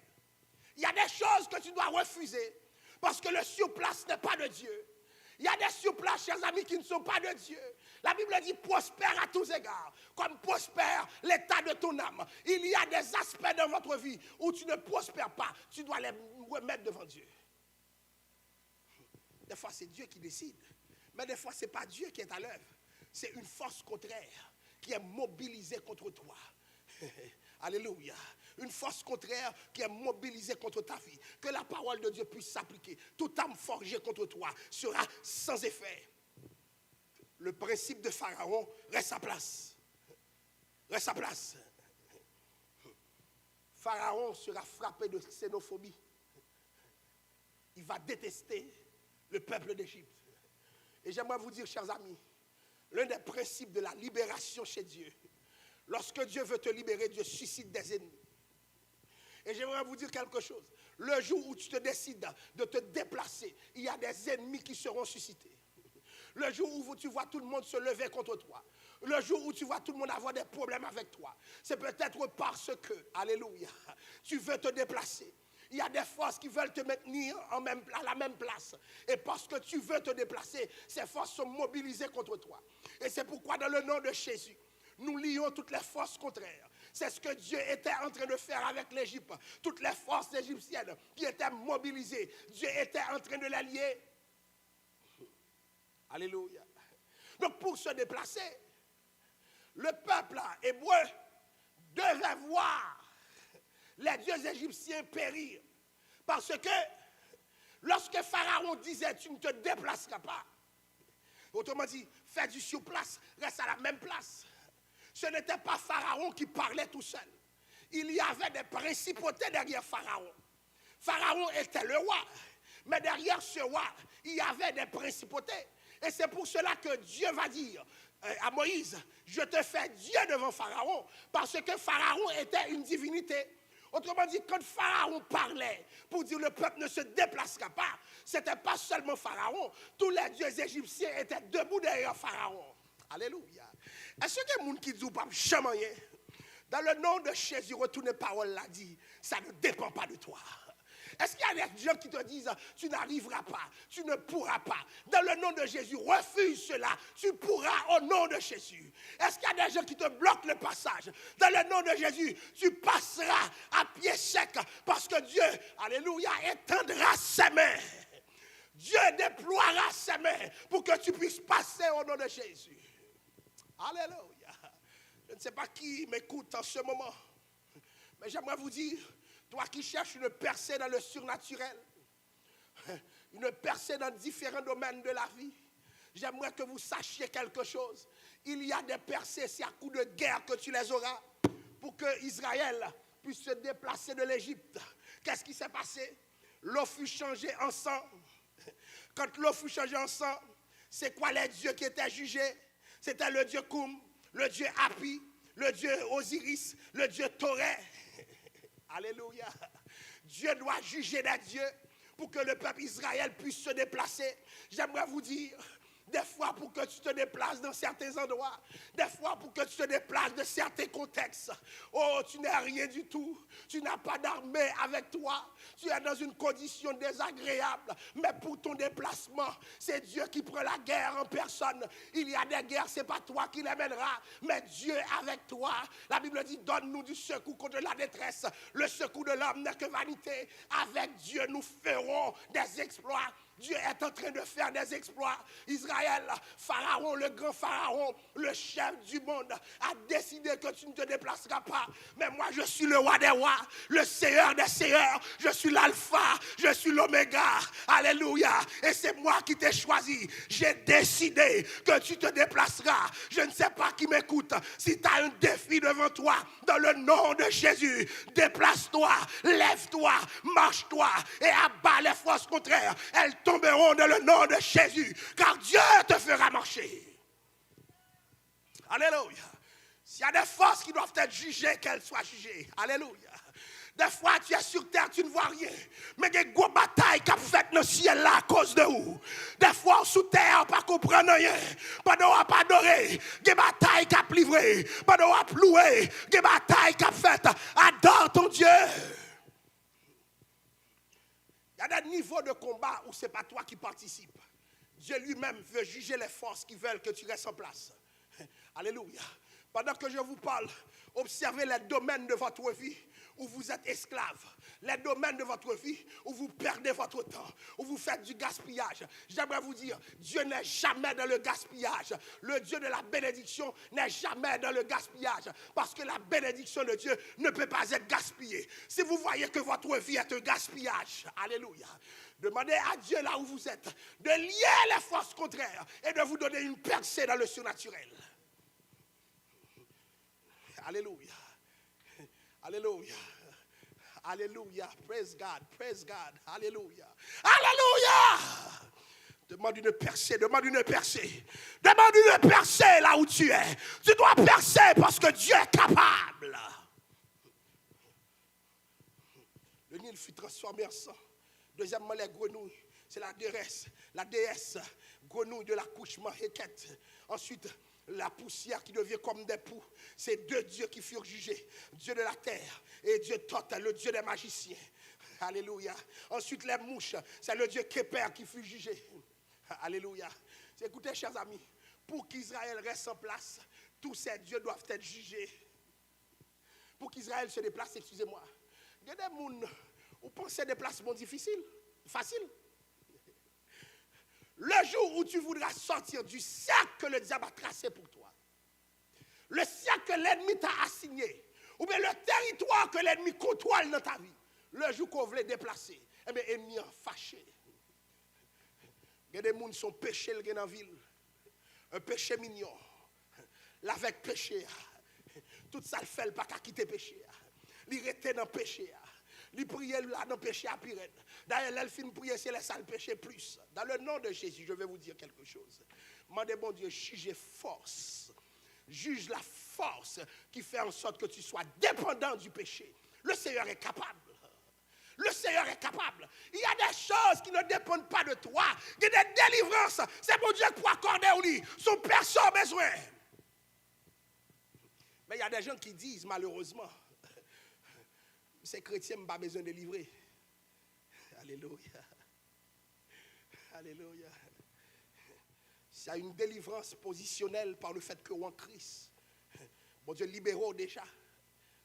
[SPEAKER 1] Il y a des choses que tu dois refuser parce que le surplace n'est pas de Dieu. Il y a des surplaces, chers amis, qui ne sont pas de Dieu. La Bible dit prospère à tous égards, comme prospère l'état de ton âme. Il y a des aspects dans votre vie où tu ne prospères pas. Tu dois les remettre devant Dieu. Des fois, c'est Dieu qui décide. Mais des fois, ce n'est pas Dieu qui est à l'œuvre. C'est une force contraire qui est mobilisée contre toi. Alléluia. Une force contraire qui est mobilisée contre ta vie. Que la parole de Dieu puisse s'appliquer. Toute âme forgée contre toi sera sans effet. Le principe de Pharaon reste à place. Reste à place. Pharaon sera frappé de xénophobie. Il va détester le peuple d'Égypte. Et j'aimerais vous dire, chers amis, l'un des principes de la libération chez Dieu, lorsque Dieu veut te libérer, Dieu suscite des ennemis. Et j'aimerais vous dire quelque chose. Le jour où tu te décides de te déplacer, il y a des ennemis qui seront suscités. Le jour où tu vois tout le monde se lever contre toi, le jour où tu vois tout le monde avoir des problèmes avec toi, c'est peut-être parce que, alléluia, tu veux te déplacer. Il y a des forces qui veulent te maintenir à la même place. Et parce que tu veux te déplacer, ces forces sont mobilisées contre toi. Et c'est pourquoi dans le nom de Jésus, nous lions toutes les forces contraires. C'est ce que Dieu était en train de faire avec l'Égypte. Toutes les forces égyptiennes qui étaient mobilisées, Dieu était en train de les lier. Alléluia. Donc pour se déplacer, le peuple hébreu devait voir les dieux égyptiens périr. Parce que lorsque Pharaon disait tu ne te déplaceras pas, autrement dit, fais du surplace, reste à la même place. Ce n'était pas Pharaon qui parlait tout seul. Il y avait des principautés derrière Pharaon. Pharaon était le roi. Mais derrière ce roi, il y avait des principautés. Et c'est pour cela que Dieu va dire à Moïse, je te fais Dieu devant Pharaon. Parce que Pharaon était une divinité. Autrement dit, quand Pharaon parlait pour dire le peuple ne se déplacera pas, ce n'était pas seulement Pharaon. Tous les dieux égyptiens étaient debout derrière Pharaon. Alléluia. Est-ce qu'il y a des gens qui disent pas jamais? Dans le nom de Jésus, retourne parole l'a dit, ça ne dépend pas de toi. Est-ce qu'il y a des gens qui te disent tu n'arriveras pas, tu ne pourras pas? Dans le nom de Jésus, refuse cela, tu pourras au nom de Jésus. Est-ce qu'il y a des gens qui te bloquent le passage? Dans le nom de Jésus, tu passeras à pied sec parce que Dieu, alléluia, étendra ses mains. Dieu déploiera ses mains pour que tu puisses passer au nom de Jésus. Alléluia. Je ne sais pas qui m'écoute en ce moment, mais j'aimerais vous dire, toi qui cherches une percée dans le surnaturel, une percée dans différents domaines de la vie, j'aimerais que vous sachiez quelque chose. Il y a des percées, c'est à coup de guerre que tu les auras pour que Israël puisse se déplacer de l'Égypte. Qu'est-ce qui s'est passé? L'eau fut changée en sang. Quand l'eau fut changée en sang, c'est quoi les dieux qui étaient jugés? C'était le dieu Koum, le dieu Hapi, le dieu Osiris, le dieu Toré. Alléluia. Dieu doit juger des dieux pour que le peuple Israël puisse se déplacer. J'aimerais vous dire, des fois pour que tu te déplaces dans certains endroits, des fois pour que tu te déplaces de certains contextes. Oh, tu n'es rien du tout. Tu n'as pas d'armée avec toi. Tu es dans une condition désagréable. Mais pour ton déplacement, c'est Dieu qui prend la guerre en personne. Il y a des guerres, ce n'est pas toi qui les mèneras, mais Dieu avec toi. La Bible dit, donne-nous du secours contre la détresse. Le secours de l'homme n'est que vanité. Avec Dieu, nous ferons des exploits. Dieu est en train de faire des exploits. Israël, Pharaon, le grand Pharaon, le chef du monde, a décidé que tu ne te déplaceras pas. Mais moi, je suis le roi des rois, le Seigneur des seigneurs. Je suis l'alpha, je suis l'oméga. Alléluia. Et c'est moi qui t'ai choisi. J'ai décidé que tu te déplaceras. Je ne sais pas qui m'écoute. Si tu as un défi devant toi, dans le nom de Jésus, déplace-toi, lève-toi, marche-toi et abat les forces contraires. Elles tomberont dans le nom de Jésus, car Dieu te fera marcher. Alléluia. S'il y a des forces qui doivent être jugées, qu'elles soient jugées. Alléluia. Des fois, tu es sur terre, tu ne vois rien. Mais il y a une grosse bataille qui a fait dans le ciel là à cause de où. Des fois, sous terre, on ne comprend rien. Pendant qu'on n'a pas adoré, il y a une bataille qui a livré. Pendant qu'on n'a pas loué, il y a une bataille qui a fait. Adore ton Dieu. Il y a des niveaux de combat où ce n'est pas toi qui participes. Dieu lui-même veut juger les forces qui veulent que tu restes en place. Alléluia. Pendant que je vous parle, observez les domaines de votre vie où vous êtes esclave. Les domaines de votre vie où vous perdez votre temps, où vous faites du gaspillage. J'aimerais vous dire, Dieu n'est jamais dans le gaspillage. Le Dieu de la bénédiction n'est jamais dans le gaspillage. Parce que la bénédiction de Dieu ne peut pas être gaspillée. Si vous voyez que votre vie est un gaspillage, alléluia, demandez à Dieu là où vous êtes de lier les forces contraires et de vous donner une percée dans le surnaturel. Alléluia. Alléluia. Alléluia. Praise God. Praise God. Alléluia. Alléluia. Demande une percée, demande une percée. Demande une percée là où tu es. Tu dois percer parce que Dieu est capable. Le Nil fut transformé en sang. Deuxièmement, les grenouilles. C'est la déesse grenouille de l'accouchement, Héket. Ensuite, la poussière qui devient comme des poux. C'est deux dieux qui furent jugés. Dieu de la terre et Dieu Thoth, le Dieu des magiciens. Alléluia. Ensuite, les mouches, c'est le Dieu Képer qui fut jugé. Alléluia. Écoutez, chers amis, pour qu'Israël reste en place, tous ces dieux doivent être jugés. Pour qu'Israël se déplace, excusez-moi. Il y a des gens où pensez déplacement difficile, facile. Le jour où tu voudras sortir du cercle que le diable a tracé pour toi, le cercle que l'ennemi t'a assigné, ou bien le territoire que l'ennemi contrôle dans ta vie, le jour qu'on veut déplacer, eh bien, l'ennemi est fâché. Il y a des gens qui sont péchés dans la ville. Un péché mignon. L'avec péché. Tout ça le fait, il pas qu'à quitter le péché. Il reste dans le péché. Il prie là dans le péché à pire. D'ailleurs, il finit de prier, c'est le péché plus. Dans le nom de Jésus, je vais vous dire quelque chose. Demandez bon Dieu, juge force. Juge la force qui fait en sorte que tu sois dépendant du péché. Le Seigneur est capable. Le Seigneur est capable. Il y a des choses qui ne dépendent pas de toi. Il y a des délivrances. C'est mon Dieu qui peut accorder au lit. Son personne besoin. Mais il y a des gens qui disent, malheureusement, ces chrétiens n'ont pas besoin de délivrer. Alléluia. Alléluia. C'est une délivrance positionnelle par le fait que en Christ, bon Dieu libéraux déjà.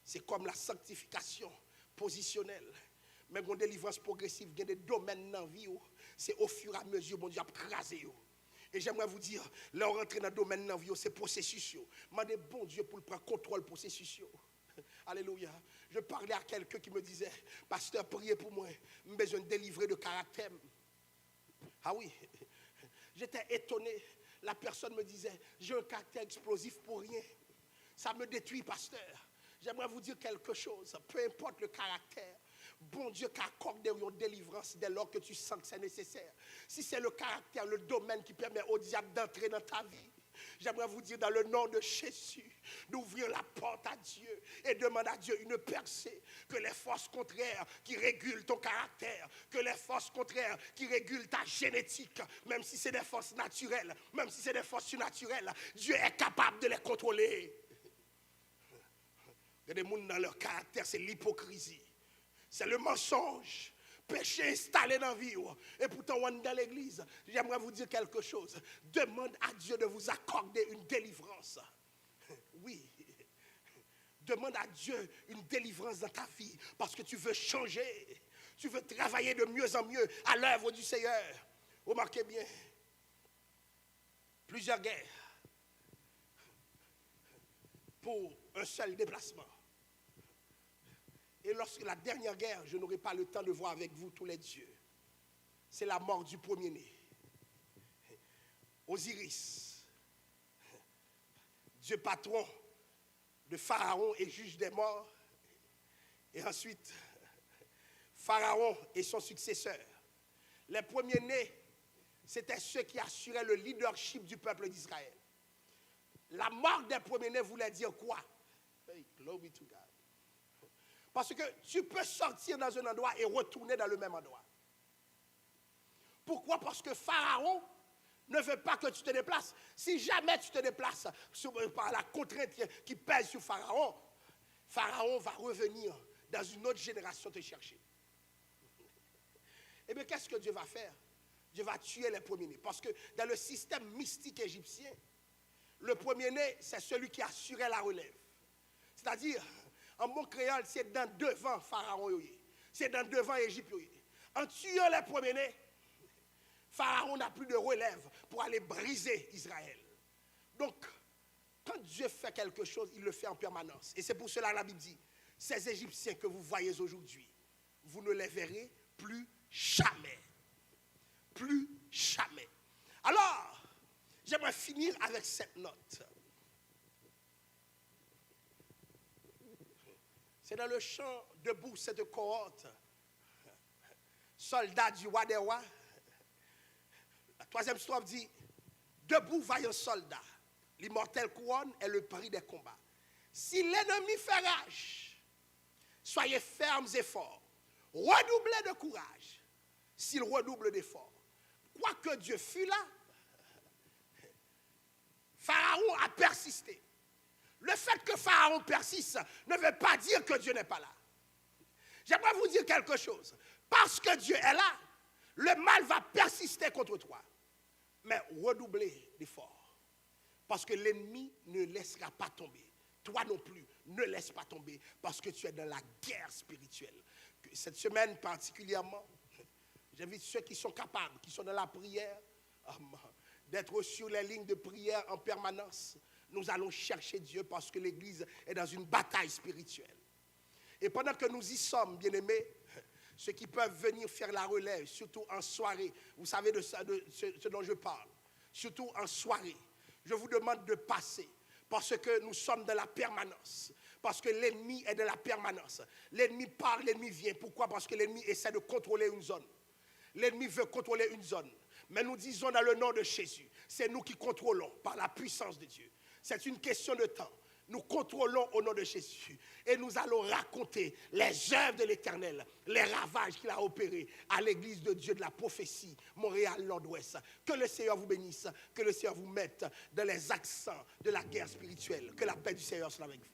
[SPEAKER 1] C'est comme la sanctification positionnelle. Mais une délivrance progressive, il y a des domaines dans la vie, c'est au fur et à mesure, bon Dieu, a crasé. Et j'aimerais vous dire, là, on rentre dans le domaine dans la vie, c'est processus. Demandez bon Dieu pour prendre contrôle du processus. Alléluia. Je parlais à quelqu'un qui me disait, pasteur, priez pour moi, j'ai besoin de délivrer de caractère. Ah oui, j'étais étonné. La personne me disait, j'ai un caractère explosif pour rien. Ça me détruit, pasteur. J'aimerais vous dire quelque chose, peu importe le caractère. Bon Dieu qui accorde une délivrance dès lors que tu sens que c'est nécessaire. Si c'est le caractère, le domaine qui permet au diable d'entrer dans ta vie, j'aimerais vous dire dans le nom de Jésus, d'ouvrir la porte à Dieu et demander à Dieu une percée, que les forces contraires qui régulent ton caractère, que les forces contraires qui régulent ta génétique, même si c'est des forces naturelles, même si c'est des forces surnaturelles, Dieu est capable de les contrôler. Il y a des gens dans leur caractère, c'est l'hypocrisie. C'est le mensonge, péché installé dans la vie. Et pourtant, on est dans l'église. J'aimerais vous dire quelque chose. Demande à Dieu de vous accorder une délivrance. Oui. Demande à Dieu une délivrance dans ta vie parce que tu veux changer. Tu veux travailler de mieux en mieux à l'œuvre du Seigneur. Remarquez bien. Plusieurs guerres pour un seul déplacement. Et lorsque la dernière guerre, je n'aurai pas le temps de voir avec vous tous les dieux. C'est la mort du premier-né. Osiris, Dieu patron de Pharaon et juge des morts. Et ensuite, Pharaon et son successeur. Les premiers-nés, c'était ceux qui assuraient le leadership du peuple d'Israël. La mort des premiers-nés voulait dire quoi? Hey, glory to God. Parce que tu peux sortir dans un endroit et retourner dans le même endroit. Pourquoi? Parce que Pharaon ne veut pas que tu te déplaces. Si jamais tu te déplaces par la contrainte qui pèse sur Pharaon, Pharaon va revenir dans une autre génération te chercher. Eh bien, qu'est-ce que Dieu va faire? Dieu va tuer les premiers-nés. Parce que dans le système mystique égyptien, le premier-né, c'est celui qui assurait la relève. C'est-à-dire, en bon créole, c'est dans devant Pharaon, c'est dans devant Égypte. En tuant les premiers-nés, Pharaon n'a plus de relève pour aller briser Israël. Donc, quand Dieu fait quelque chose, il le fait en permanence. Et c'est pour cela que la Bible dit, ces Égyptiens que vous voyez aujourd'hui, vous ne les verrez plus jamais. Plus jamais. Alors, j'aimerais finir avec cette note. C'est dans le champ debout cette cohorte. Soldats du roi des rois. La troisième strophe dit, debout vaillant soldat, l'immortelle couronne est le prix des combats. Si l'ennemi fait rage, soyez fermes et forts, redoublez de courage, s'il redouble d'efforts. Quoique Dieu fût là, Pharaon a persisté. Le fait que Pharaon persiste ne veut pas dire que Dieu n'est pas là. J'aimerais vous dire quelque chose. Parce que Dieu est là, le mal va persister contre toi. Mais redoublez d'efforts. Parce que l'ennemi ne laissera pas tomber. Toi non plus, ne laisse pas tomber. Parce que tu es dans la guerre spirituelle. Cette semaine particulièrement, j'invite ceux qui sont capables, qui sont dans la prière, d'être sur les lignes de prière en permanence. Nous allons chercher Dieu parce que l'Église est dans une bataille spirituelle. Et pendant que nous y sommes, bien-aimés, ceux qui peuvent venir faire la relève, surtout en soirée, vous savez de ce dont je parle, surtout en soirée, je vous demande de passer parce que nous sommes dans la permanence. Parce que l'ennemi est de la permanence. L'ennemi part, l'ennemi vient. Pourquoi? Parce que l'ennemi essaie de contrôler une zone. L'ennemi veut contrôler une zone. Mais nous disons dans le nom de Jésus, c'est nous qui contrôlons par la puissance de Dieu. C'est une question de temps. Nous contrôlons au nom de Jésus. Et nous allons raconter les œuvres de l'Éternel, les ravages qu'il a opérés à l'Église de Dieu de la prophétie, Montréal, Nord-Ouest. Que le Seigneur vous bénisse, que le Seigneur vous mette dans les accents de la guerre spirituelle. Que la paix du Seigneur soit avec vous.